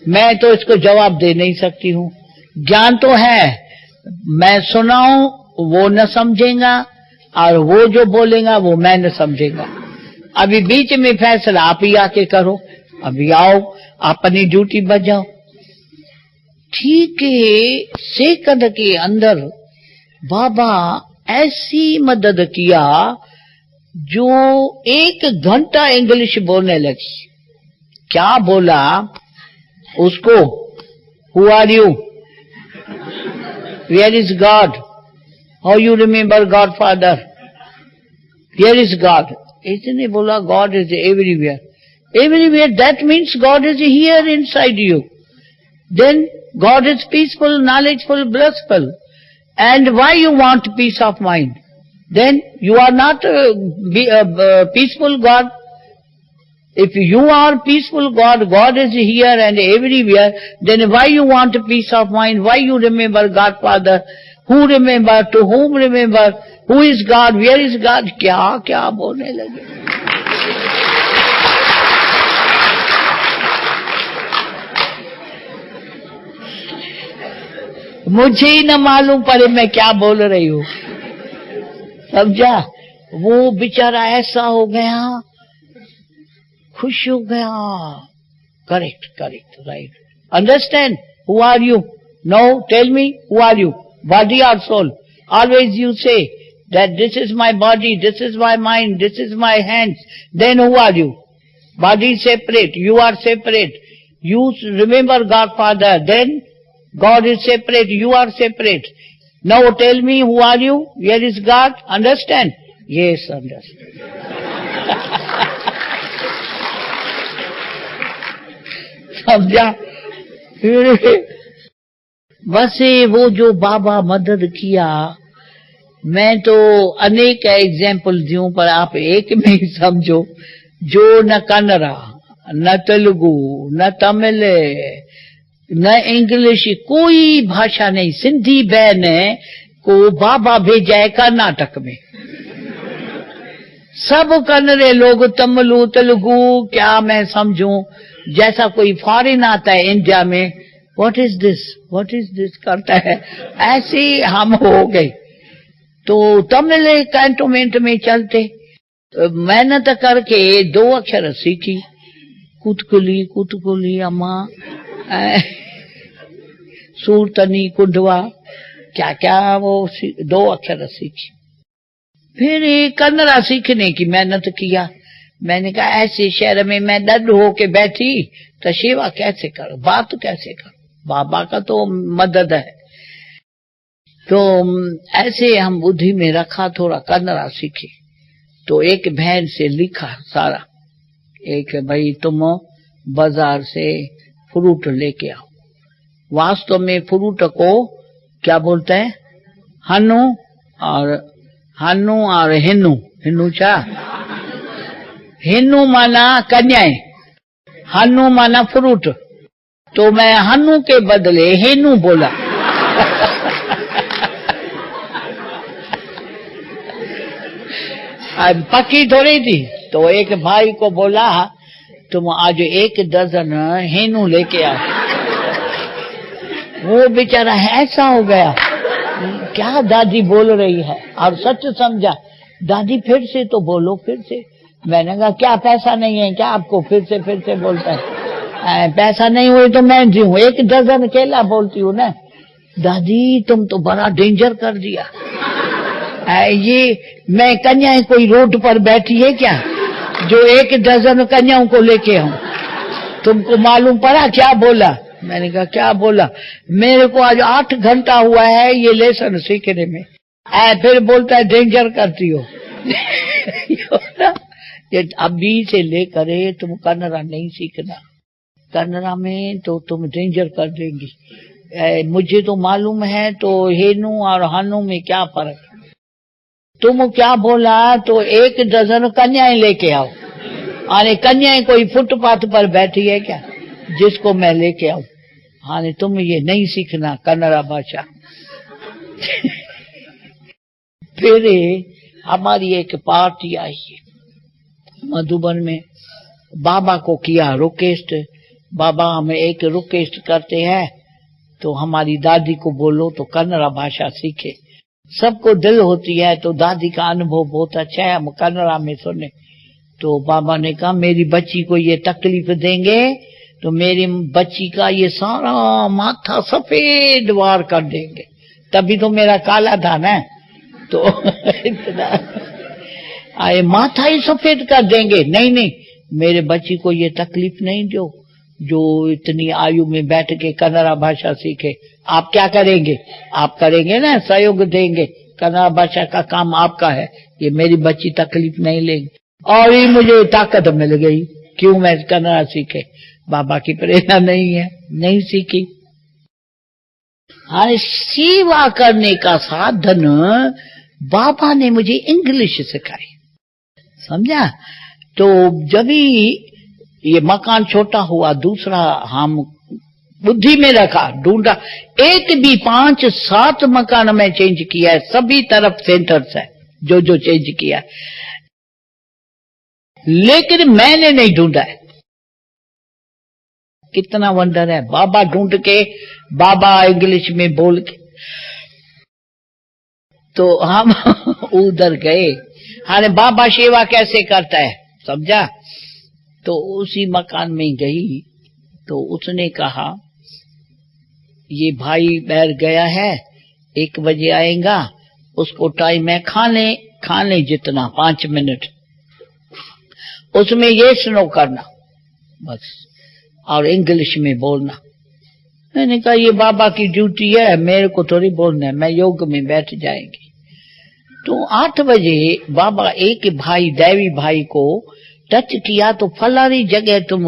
मैं तो इसको जवाब दे नहीं सकती हूँ। ज्ञान तो है, मैं सुनाऊं वो न समझेगा और वो जो बोलेगा वो मैं न समझेगा। अभी बीच में फैसला आप ही आके करो, अभी आओ अपनी ड्यूटी बजाओ। ठीक है, सेकंड के अंदर बाबा ऐसी मदद किया जो 1 घंटा इंग्लिश बोलने लगी। क्या बोला उसको, who are you, where is God, how you remember God father, where is God. इसने बोला God is everywhere, everywhere that means God is here inside you, then God is peaceful, knowledgeful, blissful, and why you want peace of mind? Then you are not peaceful God. If you are peaceful God, God is here and everywhere, then why you want peace of mind? Why you remember God Father? Who remember, to whom remember, who is God, where is God? क्या क्या बोलने लगे। मुझे ही न मालूम पड़े मैं क्या बोल रही हूँ, समझा। वो बेचारा ऐसा हो गया, खुश हो गया। Correct correct right, understand, who are you, no tell me who are you, body और soul. Always you say that this is my body, this is my mind, this is my hands, then who are you? Body separate, you are separate. You remember God Father, then God is separate, you are separate. Now tell me, who are you? Where is God? Understand? Yes, understand. समझा? बस वो जो बाबा मदद किया, मैं तो अनेक एग्जाम्पल दूं पर आप एक में ही समझो। जो न कन्नड़ा, न तेलुगु, न तमिल, न इंग्लिश, कोई भाषा नहीं, सिंधी बहन को बाबा भेजा है कर्नाटक में। सब कन्नड़े लोग, तमिलु, तेलुगु, क्या मैं समझूं, जैसा कोई फॉरेन आता है इंडिया में, व्हाट इज दिस करता है, ऐसे हम हो गए। तो तमिल कैंटोमेंट में चलते मेहनत करके 2 अक्षर सीखी, कुतकुली कुतकुली अम्मा, सूरतनी, कुंडवा, क्या क्या वो 2 अक्षर सीखी। फिर कन्नड़ा सीखने की मेहनत किया। मैंने कहा ऐसे शहर में मैं डर होके बैठी तो सेवा कैसे करूं, बात कैसे करूं, बाबा का तो मदद है। तो ऐसे हम बुद्धि में रखा, थोड़ा कन्नड़ा सीखी। तो एक बहन से लिखा सारा, एक भाई तुम बाजार से फ्रूट लेके आओ। वास्तव में फ्रूट को क्या बोलते हैं? हन्नू और हिन्नू चा। हिन्नू माना कन्याएं, हन्नू माना फ्रूट। तो मैं हन्नू के बदले हिन्नू बोला। पक्की थोड़ी थी। तो एक भाई को बोला तुम आज 1 दर्जन हिन्नू लेके आओ। वो बेचारा ऐसा हो गया, क्या दादी बोल रही है, और सच समझा। दादी फिर से तो बोलो, फिर से। मैंने कहा क्या पैसा नहीं है क्या आपको? फिर से बोलता है पैसा नहीं हुए तो मैं जीऊं, 1 दर्जन केला बोलती हूँ ना। दादी तुम तो बड़ा डेंजर कर दिया। ये मैं कन्याएं कोई रोड पर बैठी है क्या जो 1 दर्जन कन्याओं को लेके आऊं? तुमको मालूम पड़ा क्या बोला? मैंने कहा क्या बोला? मेरे को आज 8 घंटा हुआ है ये लेसन सीखने में। फिर बोलता है डेंजर करती हो। ये अभी से लेकर तुम कन्नड़ा नहीं सीखना, कन्नड़ा में तो तुम डेंजर कर देंगी। मुझे तो मालूम है तो हेनू और हानू में क्या फर्क है। तुम क्या बोला? तो 1 दर्जन कन्याएं लेके आओ। अरे कन्याएं कोई फुटपाथ पर बैठी है क्या जिसको मैं लेके आऊं? हाँ तुम ये नहीं सीखना कन्नड़ा भाषा। फिर हमारी एक पार्टी आई है मधुबन में, बाबा को किया रिक्वेस्ट। बाबा हमें एक रिक्वेस्ट करते हैं तो हमारी दादी को बोलो तो कन्नड़ा भाषा सीखे। सबको दिल होती है तो दादी का अनुभव बहुत अच्छा है, हम कन्नड़ा में सुने। तो बाबा ने कहा मेरी बच्ची को ये तकलीफ देंगे तो मेरी बच्ची का ये सारा माथा सफेद वार कर देंगे। तभी तो मेरा काला था ना, तो इतना आए माथा ही सफेद कर देंगे। नहीं मेरे बच्ची को ये तकलीफ नहीं दो जो इतनी आयु में बैठ के कन्नड़ा भाषा सीखे। आप क्या करेंगे? आप करेंगे ना, सहयोग देंगे। कन्नड़ा भाषा का काम आपका है, ये मेरी बच्ची तकलीफ नहीं लेगी। और ये मुझे ताकत मिल गई, क्यों मैं कन्नड़ा सीखे? बाबा की प्रेरणा नहीं है, नहीं सीखी। हाँ, सेवा करने का साधन बाबा ने मुझे इंग्लिश सिखाई, समझा। तो जब ये मकान छोटा हुआ, दूसरा हम बुद्धि में रखा, ढूंढा। एक भी 5-7 मकान में चेंज किया है, सभी तरफ सेंटर्स है जो चेंज किया है, लेकिन मैंने नहीं ढूंढा है। कितना वंडर है। बाबा ढूंढ के, बाबा इंग्लिश में बोल के, तो हम उधर गए। अरे बाबा सेवा कैसे करता है, समझा। तो उसी मकान में गई तो उसने कहा ये भाई बैठ गया है, 1 बजे आएगा, उसको टाइम है खाने जितना 5 मिनट, उसमें ये स्नो करना बस, और इंग्लिश में बोलना। मैंने कहा ये बाबा की ड्यूटी है, मेरे को थोड़ी बोलना है, मैं योग में बैठ जाएंगी। तो 8 बजे बाबा एक भाई, दैवी भाई को टच किया तो फलानी जगह तुम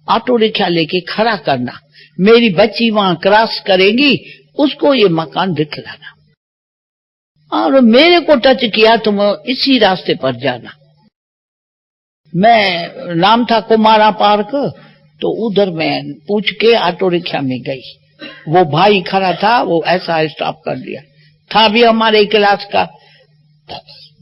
ऑटो रिक्शा लेके खड़ा करना, मेरी बच्ची वहां क्रॉस करेगी, उसको ये मकान दिखलाना। और मेरे को टच किया तुम इसी रास्ते पर जाना। मैं नाम था कुमारा पार्क, तो उधर मैं पूछ के ऑटो रिक्शा में गई। वो भाई खड़ा था, वो ऐसा स्टॉप कर दिया, था भी हमारे क्लास का।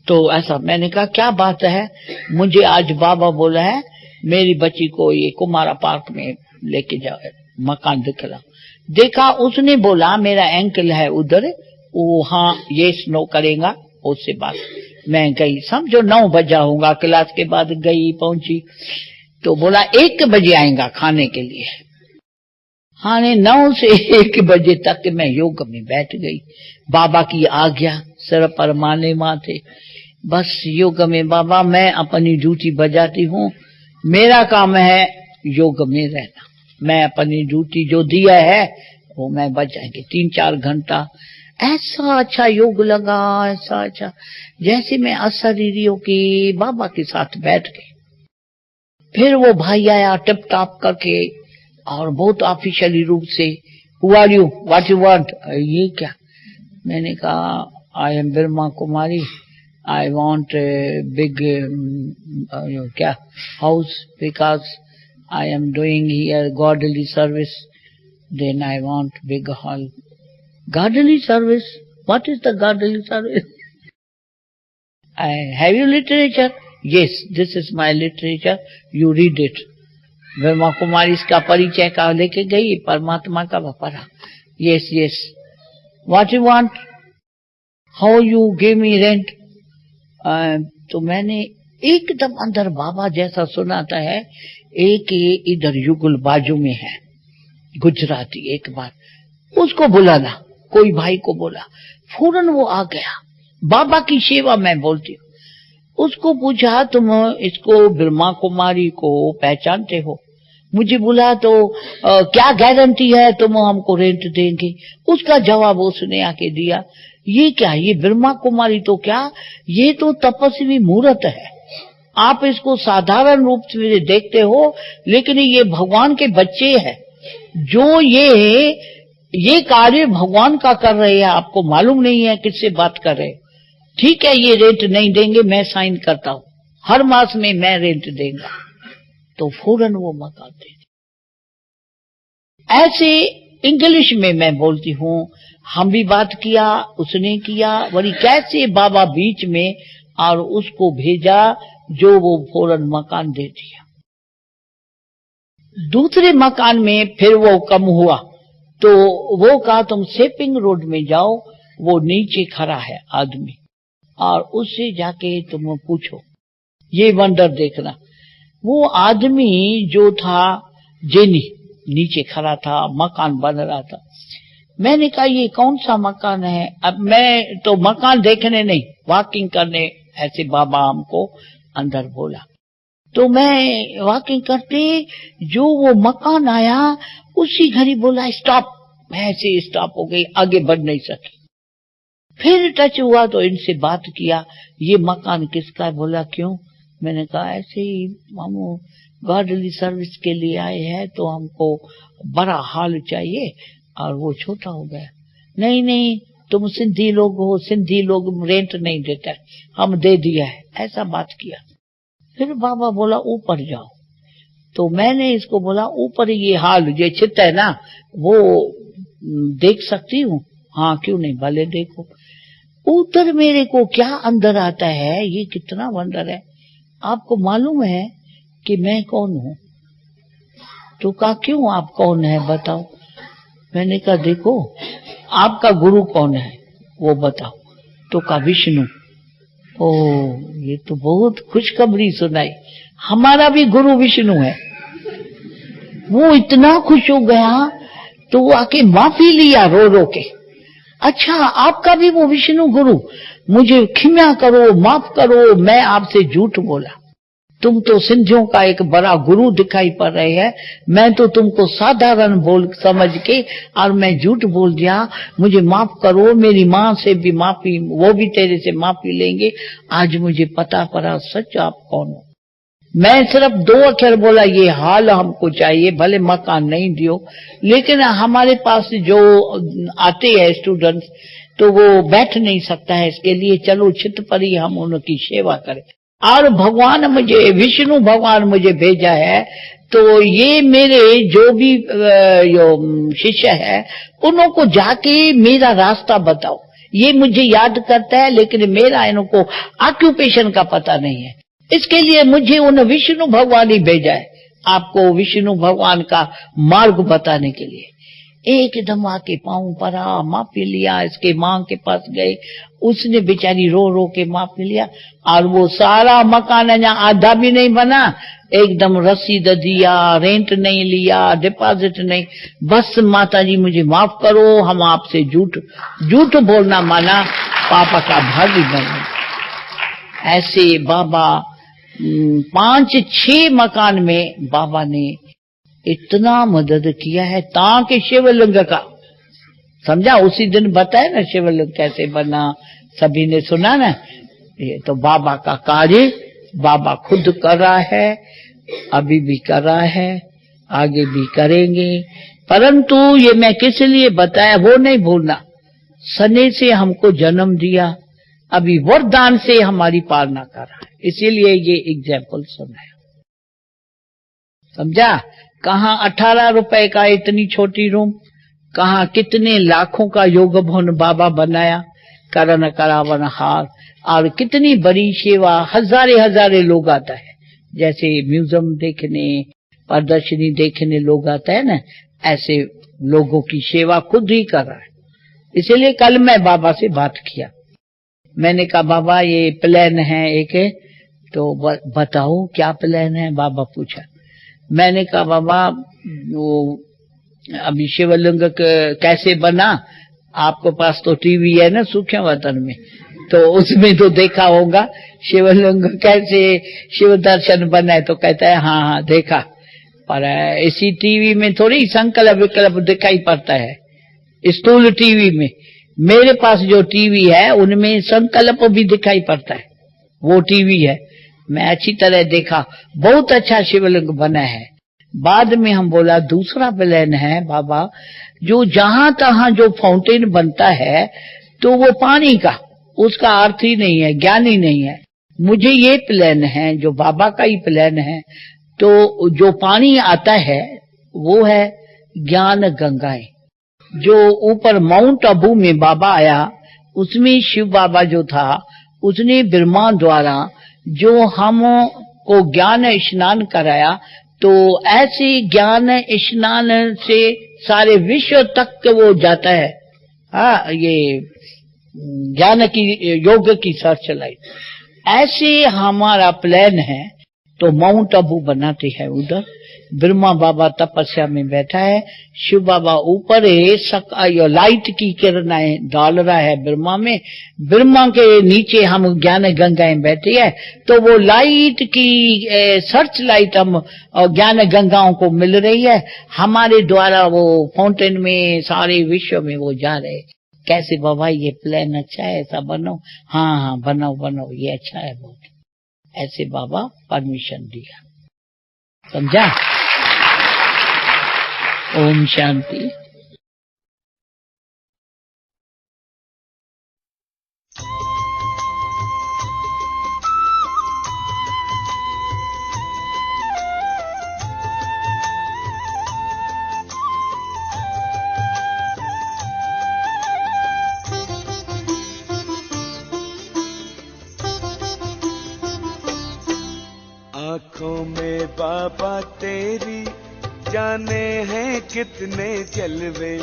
तो ऐसा मैंने कहा क्या बात है? मुझे आज बाबा बोला है मेरी बच्ची को ये कुमारा पार्क में लेके जाओ, मकान दिखला। देखा, उसने बोला मेरा एंकल है उधर, वो हाँ ये स्नो करेगा, उससे बात। मैं गई, समझो 9 बजा होगा, क्लास के बाद गई, पहुंची तो बोला 1 बजे आएगा खाने के लिए। हाँ, 9 से 1 बजे तक मैं योग में बैठ गई। बाबा की आज्ञा सिर पर माने माथे, बस योग में। बाबा मैं अपनी ड्यूटी बजाती हूँ, मेरा काम है योग में रहना, मैं अपनी ड्यूटी जो दिया है वो मैं बजाएंगे 3-4 घंटा। ऐसा अच्छा योग लगा, ऐसा अच्छा, जैसे मैं अशरीरियों की बाबा के साथ बैठ गई। फिर वो भाई आया टिप टॉप करके और बहुत ऑफिशियली रूप से, who are you, what you want, ये क्या? मैंने कहा I am Brahma Kumari, I want big क्या house because I am doing here godly service, then I want big hall. Godly service, what is the godly service? Have you literature? Yes, this is my literature, you read it. Brahma Kumari इसका परिचय का लेके गई, परमात्मा का पढ़ा। Yes yes, what you want, how you give me rent. तो मैंने एकदम अंदर बाबा जैसा सुनाता है, एक इधर युगल बाजू में है गुजराती, एक बार उसको बुलाना, कोई भाई को बोला, फौरन वो आ गया। बाबा की सेवा मैं बोलती हूँ। उसको पूछा तुम इसको ब्रह्मा कुमारी को पहचानते हो? मुझे बोला तो क्या गारंटी है तुम हमको रेंट देंगे? उसका जवाब उसने आके दिया, ये क्या, ये ब्रह्मा कुमारी तो क्या, ये तो तपस्वी मूर्त है। आप इसको साधारण रूप से देखते हो, लेकिन ये भगवान के बच्चे हैं। जो ये कार्य भगवान का कर रहे हैं, आपको मालूम नहीं है किससे बात कर रहे। ठीक है, ये रेंट नहीं देंगे, मैं साइन करता हूं, हर मास में मैं रेंट देंगे। तो फौरन वो मकान दे दी। ऐसे इंग्लिश में मैं बोलती हूँ, हम भी बात किया, उसने किया, वही कैसे बाबा बीच में और उसको भेजा, जो वो फौरन मकान दे दिया। दूसरे मकान में फिर वो कम हुआ, तो वो कहा तुम सेपिंग रोड में जाओ, वो नीचे खड़ा है आदमी, और उससे जाके तुम पूछो, ये वंडर देखना। वो आदमी जो था जेनी नीचे खड़ा था, मकान बन रहा था। मैंने कहा ये कौन सा मकान है? अब मैं तो मकान देखने नहीं, वॉकिंग करने, ऐसे बाबा हमको अंदर बोला। तो मैं वॉकिंग करते जो वो मकान आया, उसी घड़ी बोला स्टॉप। मैं ऐसे स्टॉप हो गई, आगे बढ़ नहीं सकी। फिर टच हुआ तो इनसे बात किया, ये मकान किसका है? बोला क्यों? मैंने कहा ऐसे ही हम गॉडली सर्विस के लिए आए हैं, तो हमको बड़ा हॉल चाहिए और वो छोटा हो गया। नहीं नहीं, तुम सिंधी लोग हो, सिंधी लोग रेंट नहीं देता, हम दे दिया है, ऐसा बात किया। फिर बाबा बोला ऊपर जाओ। तो मैंने इसको बोला ऊपर ये हॉल, ये छित है ना, वो देख सकती हूँ? हाँ क्यों नहीं, भले देखो। उधर मेरे को क्या अंदर आता है, ये कितना वंडर है। आपको मालूम है कि मैं कौन हूँ? तो कहा क्यों, आप कौन है बताओ। मैंने कहा देखो, आपका गुरु कौन है वो बताओ। तो कहा विष्णु। ओ, ये तो बहुत खुशखबरी सुनाई, हमारा भी गुरु विष्णु है। वो इतना खुश हो गया, तो वो आके माफी लिया रो रो के। अच्छा, आपका भी वो विष्णु गुरु, मुझे क्षमा करो, माफ करो, मैं आपसे झूठ बोला। तुम तो सिंधियों का एक बड़ा गुरु दिखाई पड़ रहे हैं, मैं तो तुमको साधारण बोल समझ के और मैं झूठ बोल दिया, मुझे माफ करो। मेरी माँ से भी माफी, वो भी तेरे से माफी लेंगे। आज मुझे पता पड़ा सच आप कौन हो। मैं सिर्फ 2 अक्षर बोला, ये हाल हमको चाहिए, भले मकान नहीं दियो, लेकिन हमारे पास जो आते हैं स्टूडेंट्स, तो वो बैठ नहीं सकता है, इसके लिए चलो छित पर ही हम उनकी सेवा करें। और भगवान मुझे, विष्णु भगवान मुझे भेजा है, तो ये मेरे जो भी शिष्य है, उनको जाके मेरा रास्ता बताओ। ये मुझे याद करता है, लेकिन मेरा इनको ऑक्यूपेशन का पता नहीं है, इसके लिए मुझे उन विष्णु भगवान ही भेजा है, आपको विष्णु भगवान का मार्ग बताने के लिए। एकदम आके पाँव पड़ा, माफी लिया, इसके माँ के पास गए, उसने बेचारी रो रो के माफी लिया, और वो सारा मकान है, आधा भी नहीं बना, एकदम रसीद दिया, रेंट नहीं लिया, डिपॉजिट नहीं, बस माता जी मुझे माफ करो, हम आपसे झूठ बोलना माना, पापा का भागी बना। ऐसे बाबा 5-6 मकान में बाबा ने इतना मदद किया है, ताकि शिवलिंग का, समझा, उसी दिन बताया ना शिवलिंग कैसे बना, सभी ने सुना ना। ये तो बाबा का कार्य बाबा खुद कर रहा है। अभी भी कर रहा है, आगे भी करेंगे। परंतु ये मैं किस लिए बताया वो नहीं भूलना। सने से हमको जन्म दिया, अभी वरदान से हमारी पालना कर रहा है, इसीलिए ये एग्जाम्पल सुनाया। समझा? कहाँ 18 रुपए का इतनी छोटी रूम, कहाँ कितने लाखों का योग भवन बाबा बनाया, करण करावन हार, और कितनी बड़ी सेवा, हजारे हजारे लोग आता है। जैसे म्यूजियम देखने, प्रदर्शनी देखने लोग आता है ना, ऐसे लोगों की सेवा खुद ही कर रहा है। इसीलिए कल मैं बाबा से बात किया, मैंने कहा बाबा ये प्लान है एक, तो बताओ क्या प्लान है। बाबा पूछा, मैंने कहा बाबा वो अभी शिवलिंग कैसे बना, आपके पास तो टीवी है ना सूक्ष्म वतन में, तो उसमें तो देखा होगा शिवलिंग कैसे शिव दर्शन बना है। तो कहता है हाँ हाँ देखा, पर इसी टीवी में थोड़ी संकल्प विकल्प दिखाई पड़ता है, स्थूल टीवी में। मेरे पास जो टीवी है उनमें संकल्प भी दिखाई पड़ता है, वो टीवी है, मैं अच्छी तरह देखा, बहुत अच्छा शिवलिंग बना है। बाद में हम बोला दूसरा प्लान है बाबा, जो जहां तहां जो फाउंटेन बनता है तो वो पानी का, उसका अर्थ ही नहीं है, ज्ञान ही नहीं है। मुझे ये प्लान है, जो बाबा का ही प्लान है, तो जो पानी आता है वो है ज्ञान गंगाएं। जो ऊपर माउंट आबू में बाबा आया, उसमें शिव बाबा जो था उसने ब्रह्मा द्वारा जो हमको ज्ञान स्नान कराया, तो ऐसे ज्ञान स्नान से सारे विश्व तक वो जाता है। हाँ, ये ज्ञान की योग की सर्च लाइट, ऐसे हमारा प्लान है। तो माउंट आबू बनाते हैं, उधर ब्रह्मा बाबा तपस्या में बैठा है, शिव बाबा ऊपर है, लाइट की किरणें डाल रहा है ब्रह्मा में, ब्रह्मा के नीचे हम ज्ञान गंगाएं बैठी है, तो वो लाइट की सर्च लाइट हम ज्ञान गंगाओं को मिल रही है, हमारे द्वारा वो फाउंटेन में सारे विश्व में वो जा रहे। कैसे बाबा ये प्लान अच्छा है, ऐसा बनो। हाँ हाँ बनाओ बनाओ, ये अच्छा है बहुत। ऐसे बाबा परमिशन दिया। समझा? ओम शांति। आँखों में बाबा तेरी जाने हैं कितने जलवे,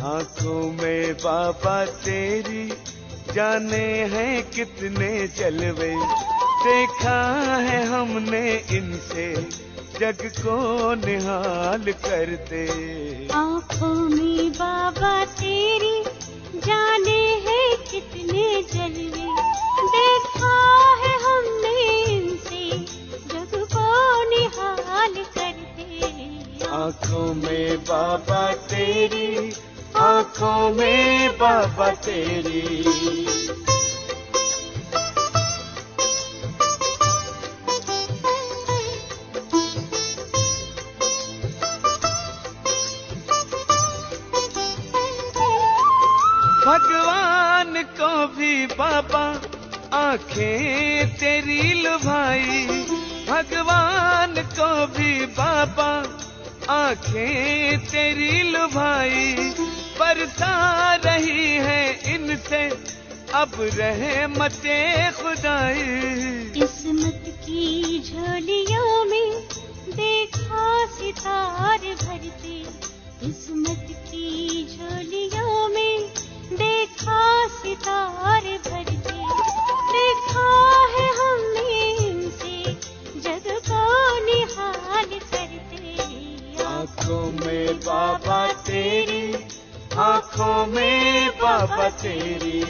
आँखों में बाबा तेरी जाने हैं कितने जलवे, देखा है हमने इनसे जग को निहाल करते। आँखों में बाबा तेरी जाने हैं कितने जलवे, देखा है हमने इनसे जग को निहाल करते। आँखों में बाबा तेरी, आँखों में बाबा तेरी। भगवान को भी बाबा आंखें तेरी लुभाई, भगवान को भी बाबा आंखें तेरी लुभाई, बरसा रही है इनसे अब रहमते खुदाई। किस्मत की झोलियों में देखा सितारे भरते, किस्मत की झोलियों में देखा सितारे भरते, देखा है हमने इनसे जग को निहाल करते। आँखों में बाबा तेरी, आँखों में बाबा तेरी।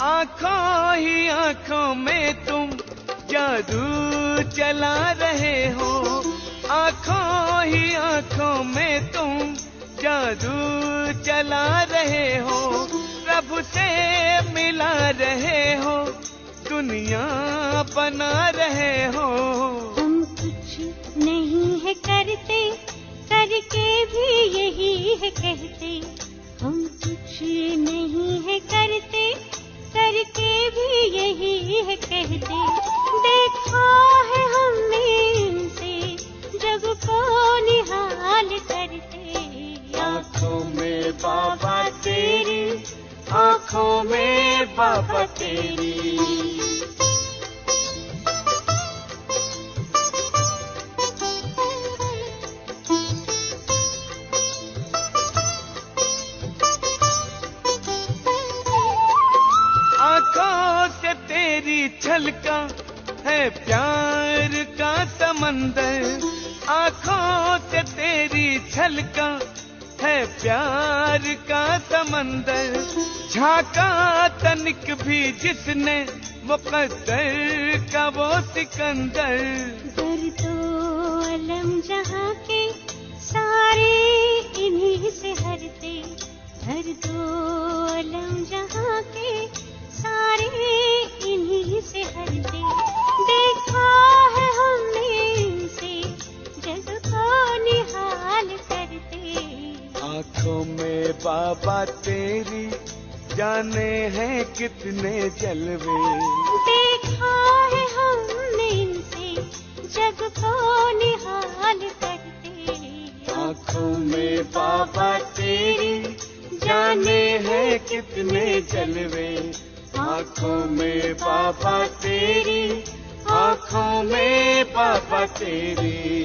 आँखों ही आँखों में तुम जादू चला रहे हो, आंखों ही आंखों में तुम जादू चला रहे हो, प्रभु से मिला रहे हो, दुनिया बना रहे हो। हम कुछ नहीं है करते, करके भी यही है कहते। हम कुछ नहीं है करते, करके भी यही है कहते। देखा है हमने इनसे जग को निहाल करते। आँखों में बाबा तेरी, आँखों में बाबा तेरी। आँखों से तेरी छलका है प्यार का समंदर, आँखों से तेरी छलका है प्यार का समंदर। झांका तनिक भी जिसने मुकद्दर का वो सिकंदर। दर्द अलम जहाँ के सारे इन्हीं से हरते। दर्द अलम जहाँ के सारे इन्हीं से हरते। देखा है हमने इनसे जग को निहाल करते। आँखों में बाबा तेरी जाने हैं कितने जलवे। देखा है हमने इनसे जग को निहाल करते। आँखों में बाबा तेरी जाने हैं कितने जलवे। आँखों में बाबा तेरी, आँखों में बाबा तेरी।